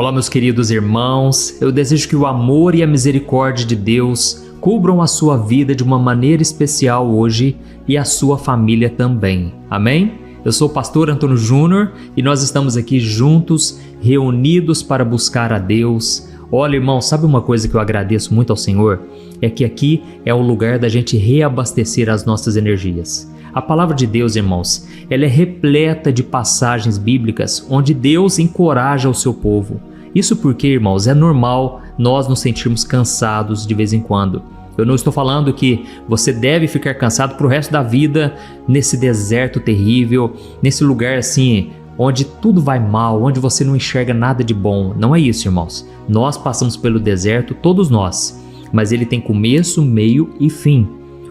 Olá, meus queridos irmãos, eu desejo que o amor e a misericórdia de Deus cubram a sua vida de uma maneira especial hoje e a sua família também. Amém? Eu sou o pastor Antônio Júnior e nós estamos aqui juntos, reunidos para buscar a Deus. Olha, irmão, sabe uma coisa que eu agradeço muito ao Senhor? É que aqui é o lugar da gente reabastecer as nossas energias. A palavra de Deus, irmãos, ela é repleta de passagens bíblicas onde Deus encoraja o seu povo. Isso porque, irmãos, é normal nós nos sentirmos cansados de vez em quando. Eu não estou falando que você deve ficar cansado para o resto da vida nesse deserto terrível, nesse lugar assim, onde tudo vai mal, onde você não enxerga nada de bom. Não é isso, irmãos. Nós passamos pelo deserto, todos nós, mas ele tem começo, meio e fim.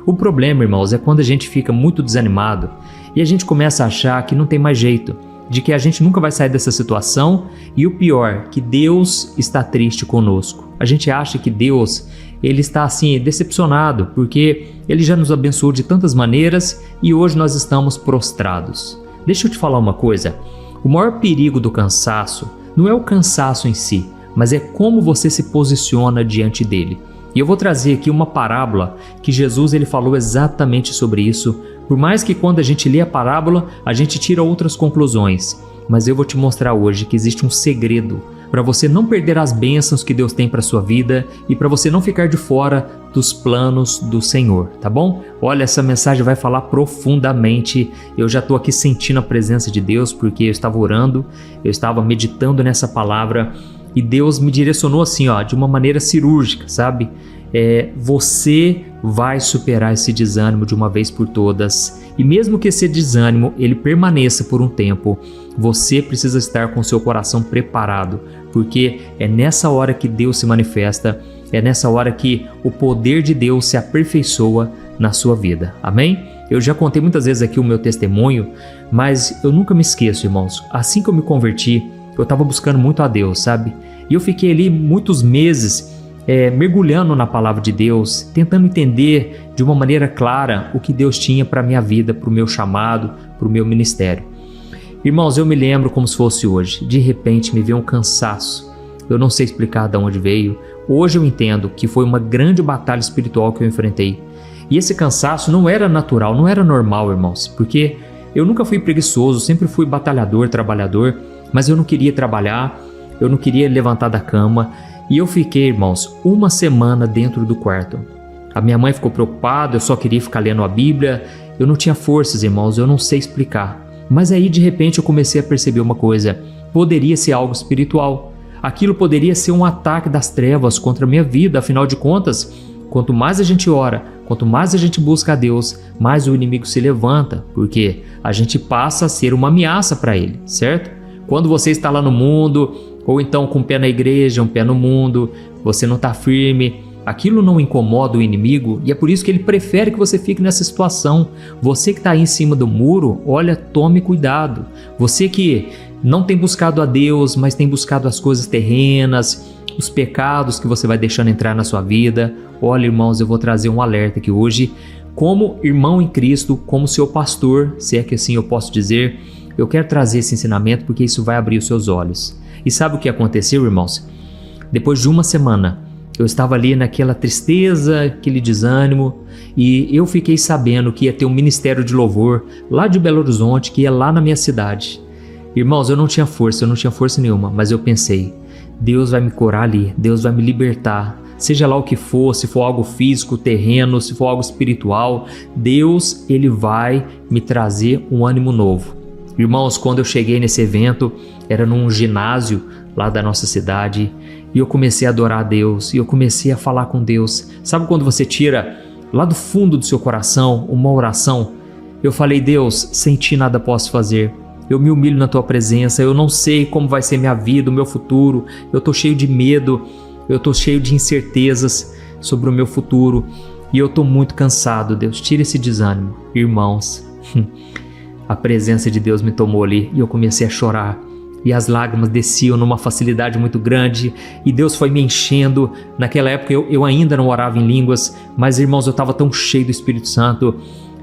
O problema, irmãos, é quando a gente fica muito desanimado e a gente começa a achar que não tem mais jeito, de que a gente nunca vai sair dessa situação e o pior, que Deus está triste conosco. A gente acha que Deus, ele está assim decepcionado porque ele já nos abençoou de tantas maneiras e hoje nós estamos prostrados. Deixa eu te falar uma coisa, o maior perigo do cansaço não é o cansaço em si, mas é como você se posiciona diante dele. E eu vou trazer aqui uma parábola que Jesus ele falou exatamente sobre isso, por mais que quando a gente lê a parábola, a gente tira outras conclusões. Mas eu vou te mostrar hoje que existe um segredo para você não perder as bênçãos que Deus tem para sua vida e para você não ficar de fora dos planos do Senhor, tá bom? Olha, essa mensagem vai falar profundamente. Eu já estou aqui sentindo a presença de Deus porque eu estava orando, eu estava meditando nessa palavra e Deus me direcionou assim, de uma maneira cirúrgica, sabe? Você vai superar esse desânimo de uma vez por todas. E mesmo que esse desânimo ele permaneça por um tempo, você precisa estar com seu coração preparado, porque é nessa hora que Deus se manifesta, é nessa hora que o poder de Deus se aperfeiçoa na sua vida. Amém? Eu já contei muitas vezes aqui o meu testemunho, mas eu nunca me esqueço, irmãos. Assim que eu me converti, eu estava buscando muito a Deus, sabe? E eu fiquei ali muitos meses mergulhando na palavra de Deus, tentando entender de uma maneira clara o que Deus tinha para a minha vida, para o meu chamado, para o meu ministério. Irmãos, eu me lembro como se fosse hoje. De repente me veio um cansaço. Eu não sei explicar de onde veio. Hoje eu entendo que foi uma grande batalha espiritual que eu enfrentei. E esse cansaço não era natural, não era normal, irmãos, porque eu nunca fui preguiçoso, sempre fui batalhador, trabalhador, mas eu não queria trabalhar, eu não queria levantar da cama. E eu fiquei, irmãos, uma semana dentro do quarto. A minha mãe ficou preocupada, eu só queria ficar lendo a Bíblia. Eu não tinha forças, irmãos, eu não sei explicar. Mas aí, de repente, eu comecei a perceber uma coisa. Poderia ser algo espiritual. Aquilo poderia ser um ataque das trevas contra a minha vida. Afinal de contas, quanto mais a gente ora, quanto mais a gente busca a Deus, mais o inimigo se levanta, porque a gente passa a ser uma ameaça para ele, certo? Quando você está lá no mundo, ou então com um pé na igreja, um pé no mundo, você não está firme, aquilo não incomoda o inimigo e é por isso que ele prefere que você fique nessa situação. Você que está aí em cima do muro, olha, tome cuidado. Você que não tem buscado a Deus, mas tem buscado as coisas terrenas, os pecados que você vai deixando entrar na sua vida. Olha, irmãos, eu vou trazer um alerta aqui hoje. Como irmão em Cristo, como seu pastor, se é que assim eu posso dizer, eu quero trazer esse ensinamento porque isso vai abrir os seus olhos. E sabe o que aconteceu, irmãos? Depois de uma semana, eu estava ali naquela tristeza, aquele desânimo, e eu fiquei sabendo que ia ter um ministério de louvor lá de Belo Horizonte, que ia lá na minha cidade. Irmãos, eu não tinha força nenhuma, mas eu pensei, Deus vai me curar ali, Deus vai me libertar. Seja lá o que for, se for algo físico, terreno, se for algo espiritual, Deus, ele vai me trazer um ânimo novo. Irmãos, quando eu cheguei nesse evento, era num ginásio lá da nossa cidade, e eu comecei a adorar a Deus, e eu comecei a falar com Deus. Sabe quando você tira lá do fundo do seu coração uma oração? Eu falei, Deus, sem ti nada posso fazer. Eu me humilho na tua presença, eu não sei como vai ser minha vida, o meu futuro, eu estou cheio de medo, eu estou cheio de incertezas sobre o meu futuro, e eu estou muito cansado, Deus, tira esse desânimo. Irmãos, a presença de Deus me tomou ali e eu comecei a chorar. E as lágrimas desciam numa facilidade muito grande e Deus foi me enchendo. Naquela época eu ainda não orava em línguas, mas irmãos, eu estava tão cheio do Espírito Santo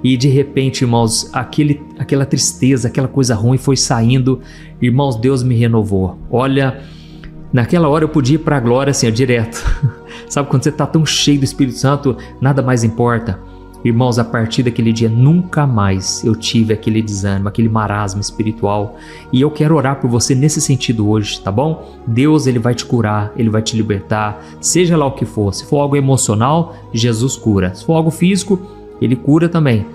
e de repente, irmãos, aquela tristeza, aquela coisa ruim foi saindo. Irmãos, Deus me renovou. Olha, Naquela hora eu podia ir para a glória assim, direto. Sabe quando você está tão cheio do Espírito Santo, nada mais importa? Irmãos, a partir daquele dia, nunca mais eu tive aquele desânimo, aquele marasmo espiritual. E eu quero orar por você nesse sentido hoje, tá bom? Deus, Ele vai te curar, Ele vai te libertar, seja lá o que for. Se for algo emocional, Jesus cura. Se for algo físico, Ele cura também.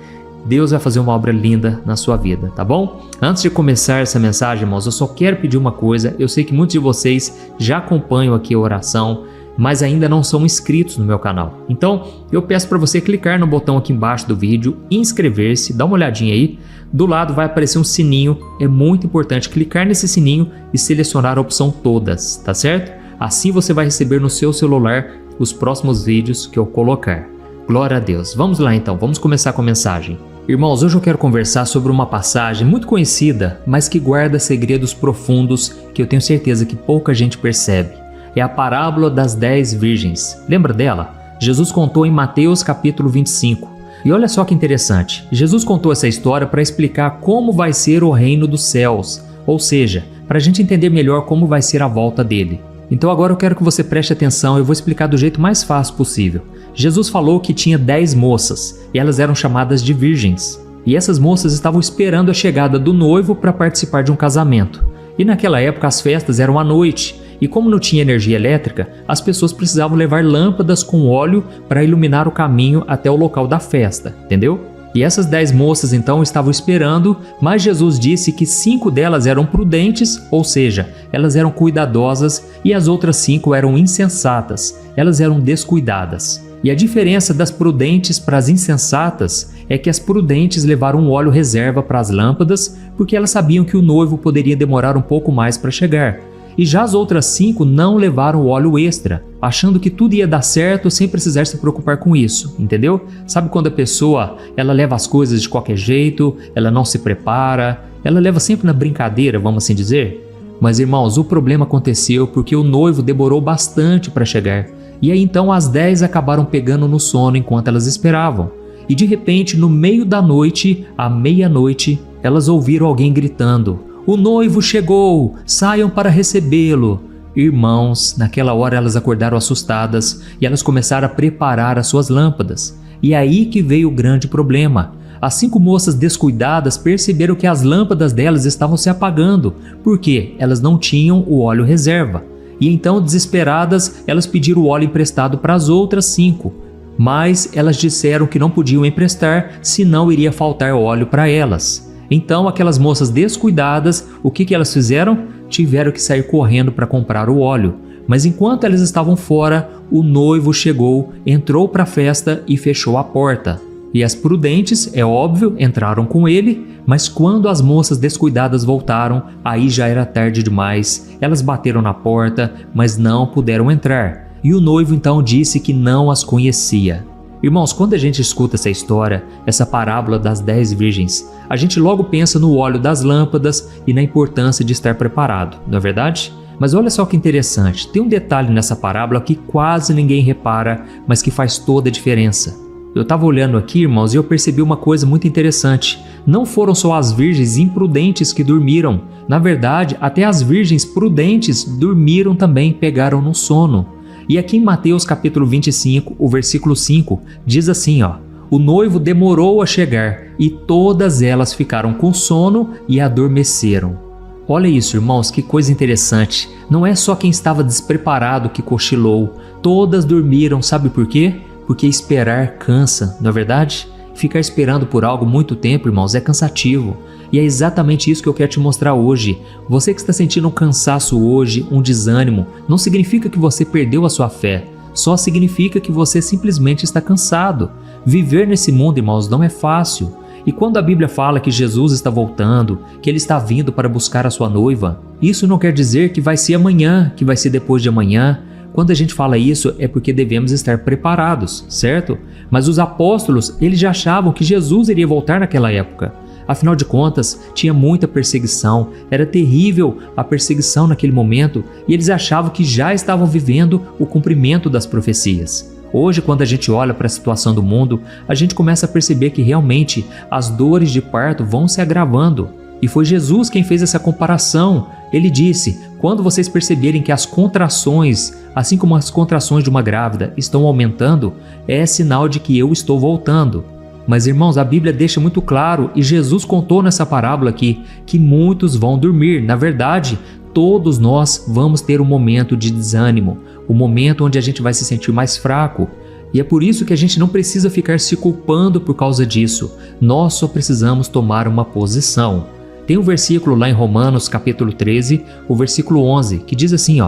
Deus vai fazer uma obra linda na sua vida, tá bom? Antes de começar essa mensagem, irmãos, eu só quero pedir uma coisa. Eu sei que muitos de vocês já acompanham aqui a oração, mas ainda não são inscritos no meu canal. Então, eu peço para você clicar no botão aqui embaixo do vídeo, inscrever-se, dá uma olhadinha aí. Do lado vai aparecer um sininho, é muito importante clicar nesse sininho e selecionar a opção todas, tá certo? Assim você vai receber no seu celular os próximos vídeos que eu colocar. Glória a Deus. Vamos lá então, vamos começar com a mensagem. Irmãos, hoje eu quero conversar sobre uma passagem muito conhecida, mas que guarda segredos profundos que eu tenho certeza que pouca gente percebe. É a parábola das 10 virgens. Lembra dela? Jesus contou em Mateus capítulo 25. E olha só que interessante, Jesus contou essa história para explicar como vai ser o reino dos céus, ou seja, para a gente entender melhor como vai ser a volta dele. Então agora eu quero que você preste atenção, eu vou explicar do jeito mais fácil possível. Jesus falou que tinha 10 moças, e elas eram chamadas de virgens. E essas moças estavam esperando a chegada do noivo para participar de um casamento. E naquela época as festas eram à noite, e como não tinha energia elétrica, as pessoas precisavam levar lâmpadas com óleo para iluminar o caminho até o local da festa, entendeu? E essas 10 moças então estavam esperando, mas Jesus disse que 5 delas eram prudentes, ou seja, elas eram cuidadosas, e as outras 5 eram insensatas, elas eram descuidadas. E a diferença das prudentes para as insensatas é que as prudentes levaram um óleo reserva para as lâmpadas, porque elas sabiam que o noivo poderia demorar um pouco mais para chegar. E já as outras 5 não levaram óleo extra, achando que tudo ia dar certo sem precisar se preocupar com isso, entendeu? Sabe quando a pessoa ela leva as coisas de qualquer jeito, ela não se prepara, ela leva sempre na brincadeira, vamos assim dizer? Mas irmãos, o problema aconteceu porque o noivo demorou bastante para chegar. E aí então as 10 acabaram pegando no sono enquanto elas esperavam. E de repente, no meio da noite, à meia-noite, elas ouviram alguém gritando: "O noivo chegou! Saiam para recebê-lo!" Irmãos, naquela hora elas acordaram assustadas e elas começaram a preparar as suas lâmpadas. E aí que veio o grande problema. As 5 moças descuidadas perceberam que as lâmpadas delas estavam se apagando, porque elas não tinham o óleo reserva. E então, desesperadas, elas pediram o óleo emprestado para as outras 5. Mas elas disseram que não podiam emprestar, senão iria faltar óleo para elas. Então, aquelas moças descuidadas, o que elas fizeram? Tiveram que sair correndo para comprar o óleo. Mas enquanto elas estavam fora, o noivo chegou, entrou para a festa e fechou a porta. E as prudentes, é óbvio, entraram com ele, mas quando as moças descuidadas voltaram, aí já era tarde demais. Elas bateram na porta, mas não puderam entrar. E o noivo então disse que não as conhecia. Irmãos, quando a gente escuta essa história, essa parábola das 10 virgens, a gente logo pensa no óleo das lâmpadas e na importância de estar preparado, não é verdade? Mas olha só que interessante, tem um detalhe nessa parábola que quase ninguém repara, mas que faz toda a diferença. Eu estava olhando aqui, irmãos, e eu percebi uma coisa muito interessante. Não foram só as virgens imprudentes que dormiram. Na verdade, até as virgens prudentes dormiram também, pegaram no sono. E aqui em Mateus capítulo 25, o versículo 5, diz assim, ó: "O noivo demorou a chegar e todas elas ficaram com sono e adormeceram." Olha isso, irmãos, que coisa interessante. Não é só quem estava despreparado que cochilou. Todas dormiram, sabe por quê? Porque esperar cansa, não é verdade? Ficar esperando por algo muito tempo, irmãos, é cansativo. E é exatamente isso que eu quero te mostrar hoje. Você que está sentindo um cansaço hoje, um desânimo, não significa que você perdeu a sua fé. Só significa que você simplesmente está cansado. Viver nesse mundo, irmãos, não é fácil. E quando a Bíblia fala que Jesus está voltando, que Ele está vindo para buscar a sua noiva, isso não quer dizer que vai ser amanhã, que vai ser depois de amanhã. Quando a gente fala isso é porque devemos estar preparados, certo? Mas os apóstolos, eles já achavam que Jesus iria voltar naquela época. Afinal de contas, tinha muita perseguição, era terrível a perseguição naquele momento e eles achavam que já estavam vivendo o cumprimento das profecias. Hoje, quando a gente olha para a situação do mundo, a gente começa a perceber que realmente as dores de parto vão se agravando. E foi Jesus quem fez essa comparação. Ele disse: Quando vocês perceberem que as contrações, assim como as contrações de uma grávida, estão aumentando, é sinal de que eu estou voltando. Mas, irmãos, a Bíblia deixa muito claro, e Jesus contou nessa parábola aqui, que muitos vão dormir. Na verdade, todos nós vamos ter um momento de desânimo, um momento onde a gente vai se sentir mais fraco. E é por isso que a gente não precisa ficar se culpando por causa disso. Nós só precisamos tomar uma posição. Tem um versículo lá em Romanos, capítulo 13, o versículo 11, que diz assim,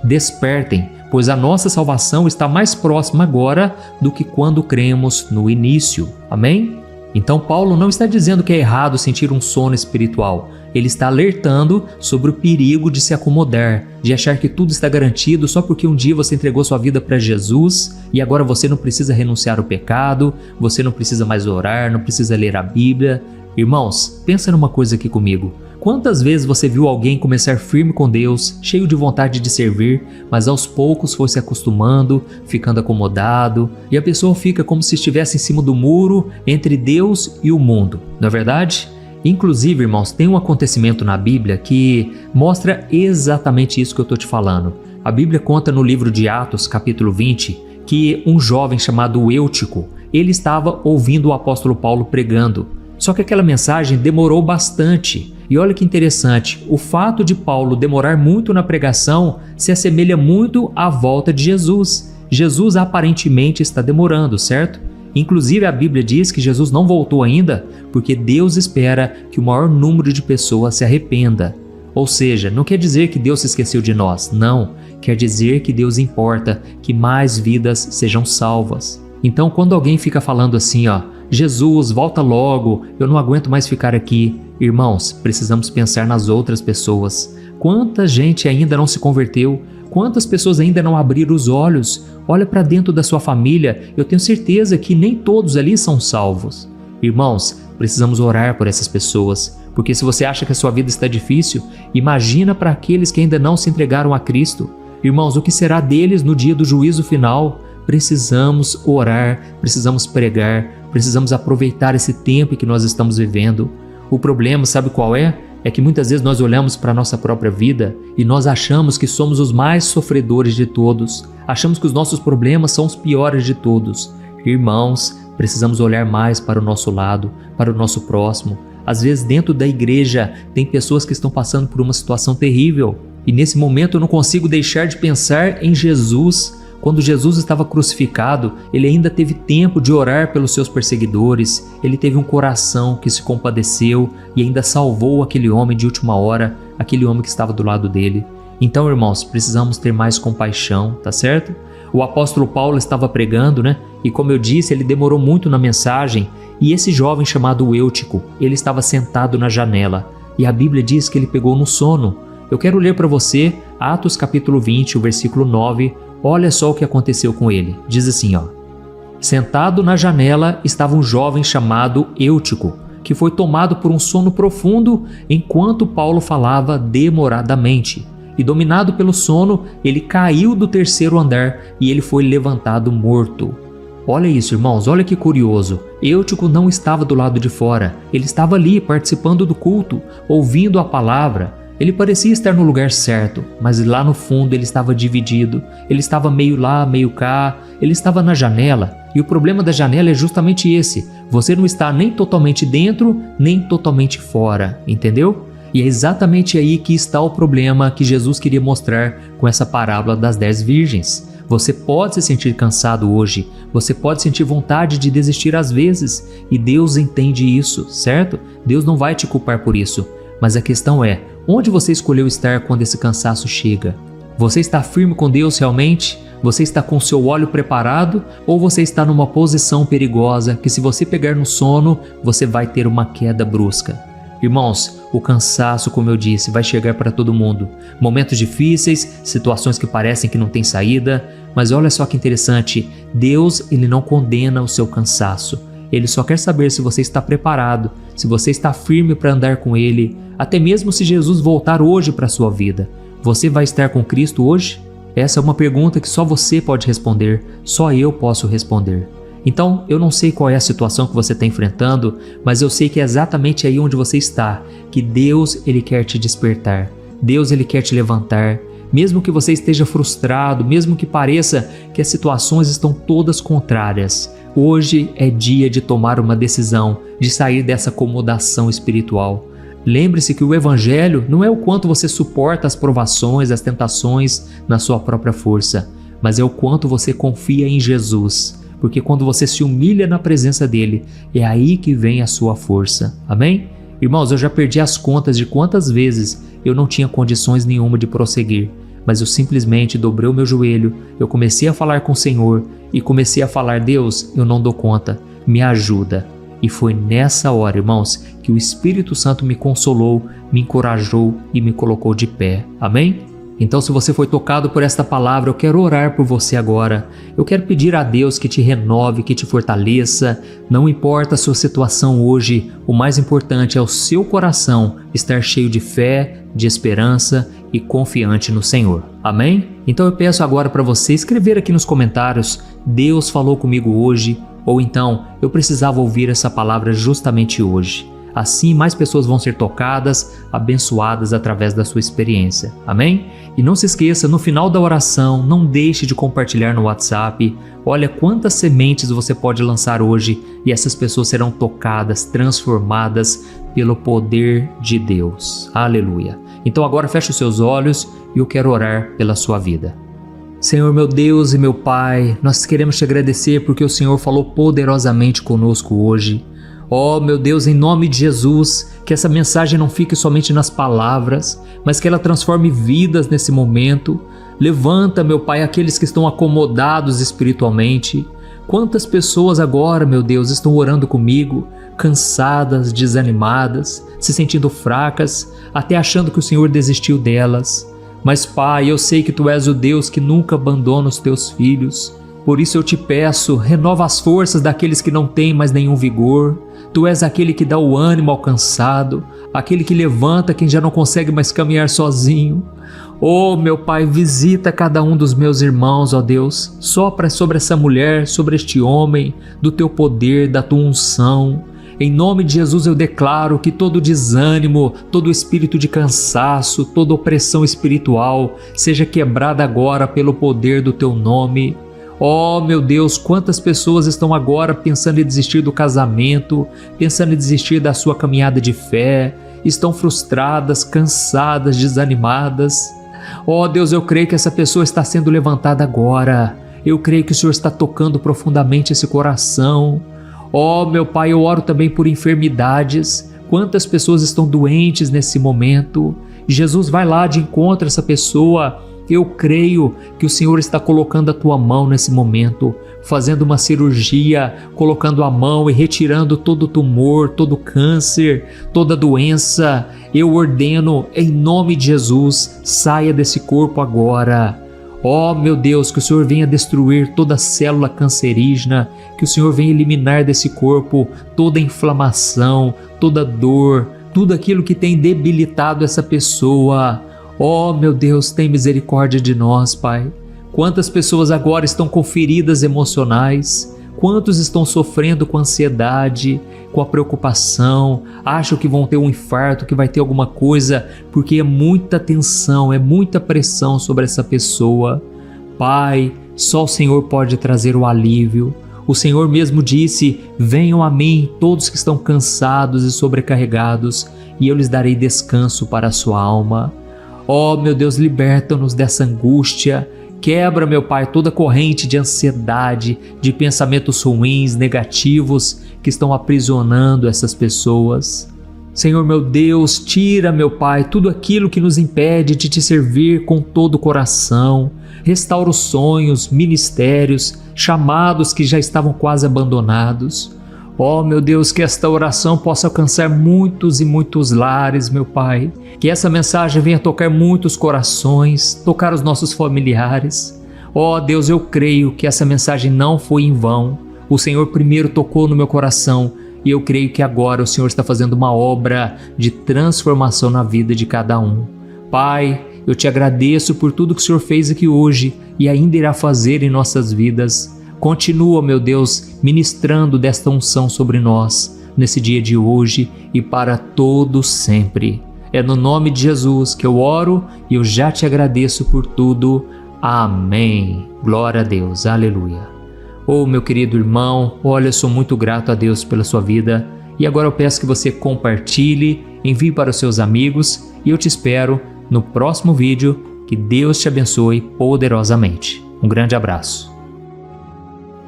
despertem, pois a nossa salvação está mais próxima agora do que quando cremos no início. Amém? Então Paulo não está dizendo que é errado sentir um sono espiritual. Ele está alertando sobre o perigo de se acomodar, de achar que tudo está garantido só porque um dia você entregou sua vida para Jesus e agora você não precisa renunciar ao pecado, você não precisa mais orar, não precisa ler a Bíblia. Irmãos, pensa numa coisa aqui comigo. Quantas vezes você viu alguém começar firme com Deus, cheio de vontade de servir, mas aos poucos foi se acostumando, ficando acomodado, e a pessoa fica como se estivesse em cima do muro entre Deus e o mundo, não é verdade? Inclusive, irmãos, tem um acontecimento na Bíblia que mostra exatamente isso que eu estou te falando. A Bíblia conta no livro de Atos, capítulo 20, que um jovem chamado Eutico, ele estava ouvindo o apóstolo Paulo pregando. Só que aquela mensagem demorou bastante. E olha que interessante, o fato de Paulo demorar muito na pregação se assemelha muito à volta de Jesus. Jesus aparentemente está demorando, certo? Inclusive a Bíblia diz que Jesus não voltou ainda porque Deus espera que o maior número de pessoas se arrependa. Ou seja, não quer dizer que Deus se esqueceu de nós, não. Quer dizer que Deus importa que mais vidas sejam salvas. Então quando alguém fica falando assim, Jesus, volta logo, eu não aguento mais ficar aqui. Irmãos, precisamos pensar nas outras pessoas. Quanta gente ainda não se converteu? Quantas pessoas ainda não abriram os olhos? Olha para dentro da sua família, eu tenho certeza que nem todos ali são salvos. Irmãos, precisamos orar por essas pessoas, porque se você acha que a sua vida está difícil, imagina para aqueles que ainda não se entregaram a Cristo. Irmãos, o que será deles no dia do juízo final? Precisamos orar, precisamos pregar, precisamos aproveitar esse tempo que nós estamos vivendo. O problema, sabe qual é? É que muitas vezes nós olhamos para a nossa própria vida e nós achamos que somos os mais sofredores de todos. Achamos que os nossos problemas são os piores de todos. Irmãos, precisamos olhar mais para o nosso lado, para o nosso próximo. Às vezes dentro da igreja tem pessoas que estão passando por uma situação terrível. E nesse momento eu não consigo deixar de pensar em Jesus. Quando Jesus estava crucificado, ele ainda teve tempo de orar pelos seus perseguidores, ele teve um coração que se compadeceu e ainda salvou aquele homem de última hora, aquele homem que estava do lado dele. Então, irmãos, precisamos ter mais compaixão, tá certo? O apóstolo Paulo estava pregando, E como eu disse, ele demorou muito na mensagem, e esse jovem chamado Eutico, ele estava sentado na janela, e a Bíblia diz que ele pegou no sono. Eu quero ler para você Atos capítulo 20, o versículo 9, olha só o que aconteceu com ele. Diz assim, Sentado na janela estava um jovem chamado Eutico, que foi tomado por um sono profundo enquanto Paulo falava demoradamente. E dominado pelo sono, ele caiu do terceiro andar e ele foi levantado morto. Olha isso, irmãos, olha que curioso. Eutico não estava do lado de fora, ele estava ali participando do culto, ouvindo a palavra. Ele parecia estar no lugar certo, mas lá no fundo ele estava dividido, ele estava meio lá, meio cá, ele estava na janela. E o problema da janela é justamente esse, você não está nem totalmente dentro, nem totalmente fora, entendeu? E é exatamente aí que está o problema que Jesus queria mostrar com essa parábola das 10 virgens. Você pode se sentir cansado hoje, você pode sentir vontade de desistir às vezes, e Deus entende isso, certo? Deus não vai te culpar por isso, mas a questão é, onde você escolheu estar quando esse cansaço chega? Você está firme com Deus realmente? Você está com seu óleo preparado? Ou você está numa posição perigosa que se você pegar no sono, você vai ter uma queda brusca? Irmãos, o cansaço, como eu disse, vai chegar para todo mundo. Momentos difíceis, situações que parecem que não tem saída, mas olha só que interessante, Deus, ele não condena o seu cansaço. Ele só quer saber se você está preparado, se você está firme para andar com Ele, até mesmo se Jesus voltar hoje para a sua vida. Você vai estar com Cristo hoje? Essa é uma pergunta que só você pode responder, só eu posso responder. Então, eu não sei qual é a situação que você está enfrentando, mas eu sei que é exatamente aí onde você está, que Deus, ele quer te despertar. Deus ele quer te levantar. Mesmo que você esteja frustrado, mesmo que pareça que as situações estão todas contrárias, hoje é dia de tomar uma decisão, de sair dessa acomodação espiritual. Lembre-se que o Evangelho não é o quanto você suporta as provações, as tentações na sua própria força, mas é o quanto você confia em Jesus, porque quando você se humilha na presença dele, é aí que vem a sua força. Amém? Irmãos, eu já perdi as contas de quantas vezes eu não tinha condições nenhuma de prosseguir, mas eu simplesmente dobrei o meu joelho, eu comecei a falar com o Senhor e comecei a falar: Deus, eu não dou conta, me ajuda. E foi nessa hora, irmãos, que o Espírito Santo me consolou, me encorajou e me colocou de pé. Amém? Então, se você foi tocado por esta palavra, eu quero orar por você agora. Eu quero pedir a Deus que te renove, que te fortaleça. Não importa a sua situação hoje, o mais importante é o seu coração estar cheio de fé, de esperança e confiante no Senhor. Amém? Então eu peço agora para você escrever aqui nos comentários: Deus falou comigo hoje, ou então eu precisava ouvir essa palavra justamente hoje. Assim mais pessoas vão ser tocadas, abençoadas através da sua experiência. Amém? E não se esqueça, no final da oração, não deixe de compartilhar no WhatsApp. Olha quantas sementes você pode lançar hoje e essas pessoas serão tocadas, transformadas pelo poder de Deus. Aleluia! Então agora feche os seus olhos e eu quero orar pela sua vida. Senhor meu Deus e meu Pai, nós queremos te agradecer porque o Senhor falou poderosamente conosco hoje. Oh meu Deus, em nome de Jesus, que essa mensagem não fique somente nas palavras, mas que ela transforme vidas nesse momento. Levanta, meu Pai, aqueles que estão acomodados espiritualmente. Quantas pessoas agora, meu Deus, estão orando comigo, cansadas, desanimadas, se sentindo fracas, até achando que o Senhor desistiu delas. Mas Pai, eu sei que Tu és o Deus que nunca abandona os Teus filhos. Por isso eu te peço, renova as forças daqueles que não têm mais nenhum vigor. Tu és aquele que dá o ânimo ao cansado, aquele que levanta quem já não consegue mais caminhar sozinho. Oh, meu Pai, visita cada um dos meus irmãos, ó Deus. Sopra sobre essa mulher, sobre este homem, do Teu poder, da Tua unção. Em nome de Jesus eu declaro que todo desânimo, todo espírito de cansaço, toda opressão espiritual seja quebrada agora pelo poder do Teu nome. Oh meu Deus, quantas pessoas estão agora pensando em desistir do casamento, pensando em desistir da sua caminhada de fé, estão frustradas, cansadas, desanimadas. Oh Deus, eu creio que essa pessoa está sendo levantada agora. Eu creio que o Senhor está tocando profundamente esse coração. Oh meu Pai, eu oro também por enfermidades. Quantas pessoas estão doentes nesse momento? Jesus, vai lá de encontro a essa pessoa. Eu creio que o Senhor está colocando a Tua mão nesse momento, fazendo uma cirurgia, colocando a mão e retirando todo tumor, todo câncer, toda doença. Eu ordeno, em nome de Jesus, saia desse corpo agora. Oh meu Deus, que o Senhor venha destruir toda célula cancerígena, que o Senhor venha eliminar desse corpo toda inflamação, toda dor, tudo aquilo que tem debilitado essa pessoa. Oh meu Deus, tem misericórdia de nós, Pai. Quantas pessoas agora estão com feridas emocionais, quantos estão sofrendo com ansiedade, com a preocupação, acham que vão ter um infarto, que vai ter alguma coisa, porque é muita tensão, é muita pressão sobre essa pessoa. Pai, só o Senhor pode trazer o alívio. O Senhor mesmo disse: venham a mim todos que estão cansados e sobrecarregados, e eu lhes darei descanso para a sua alma. Oh meu Deus, liberta-nos dessa angústia. Quebra, meu Pai, toda corrente de ansiedade, de pensamentos ruins, negativos que estão aprisionando essas pessoas. Senhor meu Deus, tira, meu Pai, tudo aquilo que nos impede de Te servir com todo o coração. Restaura os sonhos, ministérios, chamados que já estavam quase abandonados. Oh meu Deus, que esta oração possa alcançar muitos e muitos lares, meu Pai. Que essa mensagem venha tocar muitos corações, tocar os nossos familiares. Oh Deus, eu creio que essa mensagem não foi em vão. O Senhor primeiro tocou no meu coração e eu creio que agora o Senhor está fazendo uma obra de transformação na vida de cada um. Pai, eu Te agradeço por tudo que o Senhor fez aqui hoje e ainda irá fazer em nossas vidas. Continua, meu Deus, ministrando desta unção sobre nós, nesse dia de hoje e para todo sempre. É no nome de Jesus que eu oro e eu já te agradeço por tudo. Amém. Glória a Deus. Aleluia. Oh, meu querido irmão, olha, eu sou muito grato a Deus pela sua vida e agora eu peço que você compartilhe, envie para os seus amigos e eu te espero no próximo vídeo. Que Deus te abençoe poderosamente. Um grande abraço.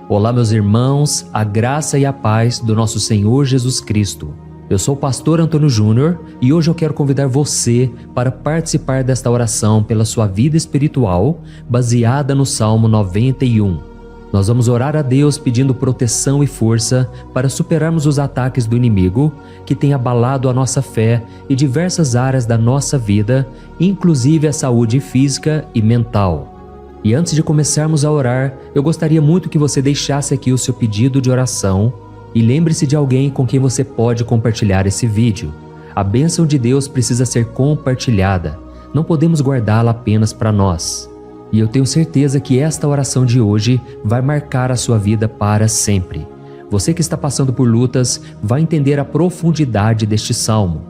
Olá, meus irmãos, a graça e a paz do nosso Senhor Jesus Cristo. Eu sou o pastor Antônio Júnior e hoje eu quero convidar você para participar desta oração pela sua vida espiritual, baseada no Salmo 91. Nós vamos orar a Deus pedindo proteção e força para superarmos os ataques do inimigo que tem abalado a nossa fé e diversas áreas da nossa vida, inclusive a saúde física e mental. E antes de começarmos a orar, eu gostaria muito que você deixasse aqui o seu pedido de oração e lembre-se de alguém com quem você pode compartilhar esse vídeo. A bênção de Deus precisa ser compartilhada, não podemos guardá-la apenas para nós. E eu tenho certeza que esta oração de hoje vai marcar a sua vida para sempre. Você que está passando por lutas vai entender a profundidade deste salmo.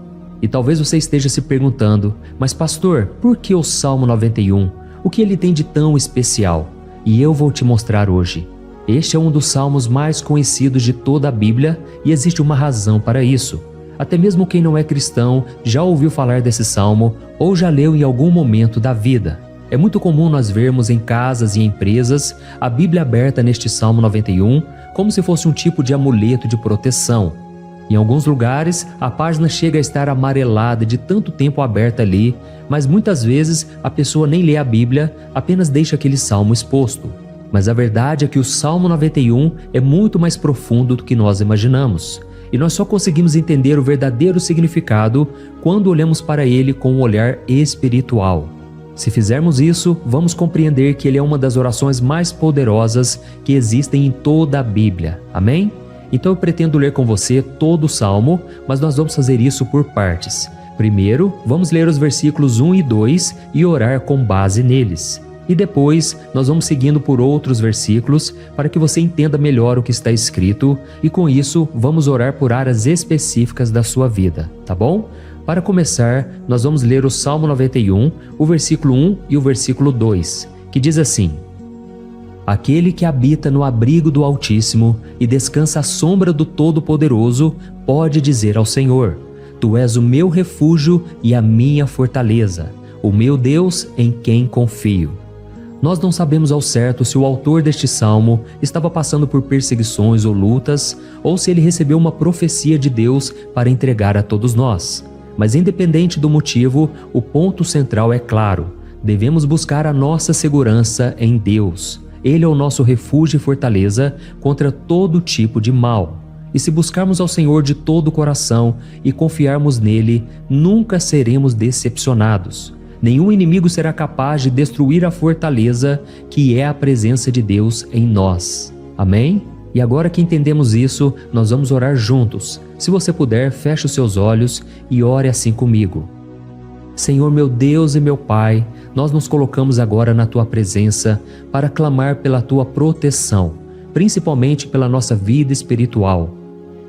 E talvez você esteja se perguntando, mas pastor, por que o Salmo 91? O que ele tem de tão especial? E eu vou te mostrar hoje. Este é um dos salmos mais conhecidos de toda a Bíblia e existe uma razão para isso. Até mesmo quem não é cristão já ouviu falar desse salmo ou já leu em algum momento da vida. É muito comum nós vermos em casas e empresas a Bíblia aberta neste Salmo 91 como se fosse um tipo de amuleto de proteção. Em alguns lugares, a página chega a estar amarelada de tanto tempo aberta ali, mas muitas vezes a pessoa nem lê a Bíblia, apenas deixa aquele salmo exposto. Mas a verdade é que o Salmo 91 é muito mais profundo do que nós imaginamos. E nós só conseguimos entender o verdadeiro significado quando olhamos para ele com um olhar espiritual. Se fizermos isso, vamos compreender que ele é uma das orações mais poderosas que existem em toda a Bíblia. Amém? Então eu pretendo ler com você todo o Salmo, mas nós vamos fazer isso por partes. Primeiro, vamos ler os versículos 1 e 2 e orar com base neles. E depois, nós vamos seguindo por outros versículos para que você entenda melhor o que está escrito e com isso, vamos orar por áreas específicas da sua vida, tá bom? Para começar, nós vamos ler o Salmo 91, o versículo 1 e o versículo 2, que diz assim: Aquele que habita no abrigo do Altíssimo e descansa à sombra do Todo-Poderoso, pode dizer ao Senhor: Tu és o meu refúgio e a minha fortaleza, o meu Deus em quem confio. Nós não sabemos ao certo se o autor deste salmo estava passando por perseguições ou lutas, ou se ele recebeu uma profecia de Deus para entregar a todos nós. Mas independente do motivo, o ponto central é claro: devemos buscar a nossa segurança em Deus. Ele é o nosso refúgio e fortaleza contra todo tipo de mal. E se buscarmos ao Senhor de todo o coração e confiarmos nele, nunca seremos decepcionados. Nenhum inimigo será capaz de destruir a fortaleza que é a presença de Deus em nós. Amém? E agora que entendemos isso, nós vamos orar juntos. Se você puder, feche os seus olhos e ore assim comigo. Senhor meu Deus e meu Pai, nós nos colocamos agora na Tua presença para clamar pela Tua proteção, principalmente pela nossa vida espiritual.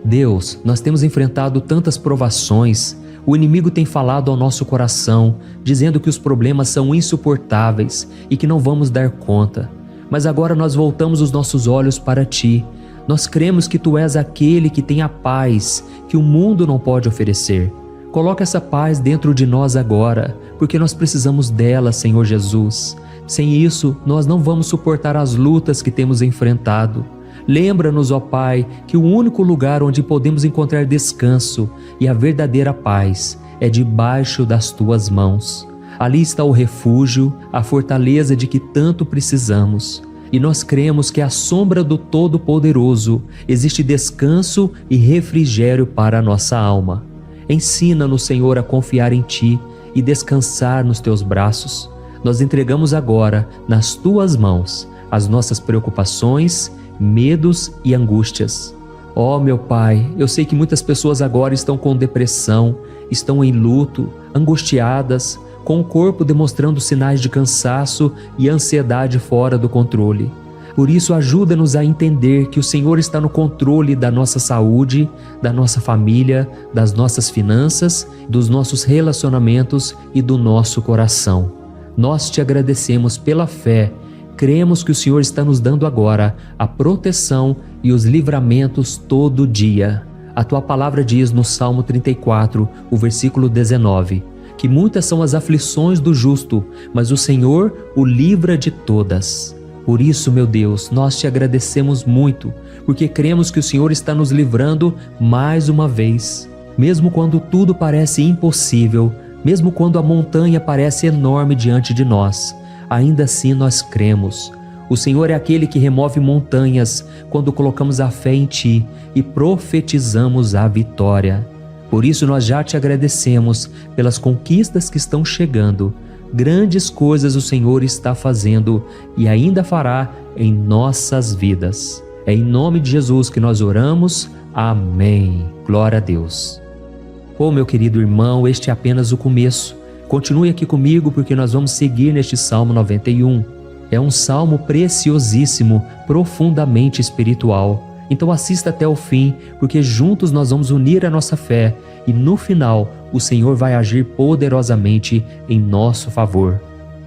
Deus, nós temos enfrentado tantas provações, o inimigo tem falado ao nosso coração, dizendo que os problemas são insuportáveis e que não vamos dar conta. Mas agora nós voltamos os nossos olhos para Ti. Nós cremos que Tu és aquele que tem a paz que o mundo não pode oferecer. Coloca essa paz dentro de nós agora, porque nós precisamos dela, Senhor Jesus. Sem isso, nós não vamos suportar as lutas que temos enfrentado. Lembra-nos, ó Pai, que o único lugar onde podemos encontrar descanso e a verdadeira paz é debaixo das Tuas mãos. Ali está o refúgio, a fortaleza de que tanto precisamos. E nós cremos que à sombra do Todo-Poderoso existe descanso e refrigério para a nossa alma. Ensina-nos, Senhor, a confiar em Ti e descansar nos Teus braços. Nós entregamos agora, nas Tuas mãos, as nossas preocupações, medos e angústias. Ó meu Pai, eu sei que muitas pessoas agora estão com depressão, estão em luto, angustiadas, com o corpo demonstrando sinais de cansaço e ansiedade fora do controle. Por isso, ajuda-nos a entender que o Senhor está no controle da nossa saúde, da nossa família, das nossas finanças, dos nossos relacionamentos e do nosso coração. Nós te agradecemos pela fé. Cremos que o Senhor está nos dando agora a proteção e os livramentos todo dia. A tua palavra diz no Salmo 34, o versículo 19, que muitas são as aflições do justo, mas o Senhor o livra de todas. Por isso, meu Deus, nós te agradecemos muito, porque cremos que o Senhor está nos livrando mais uma vez. Mesmo quando tudo parece impossível, mesmo quando a montanha parece enorme diante de nós, ainda assim nós cremos. O Senhor é aquele que remove montanhas quando colocamos a fé em Ti e profetizamos a vitória. Por isso nós já te agradecemos pelas conquistas que estão chegando. Grandes coisas o Senhor está fazendo e ainda fará em nossas vidas. É em nome de Jesus que nós oramos. Amém. Glória a Deus. Oh, meu querido irmão, este é apenas o começo. Continue aqui comigo porque nós vamos seguir neste Salmo 91. É um salmo preciosíssimo, profundamente espiritual. Então assista até o fim, porque juntos nós vamos unir a nossa fé e no final o Senhor vai agir poderosamente em nosso favor.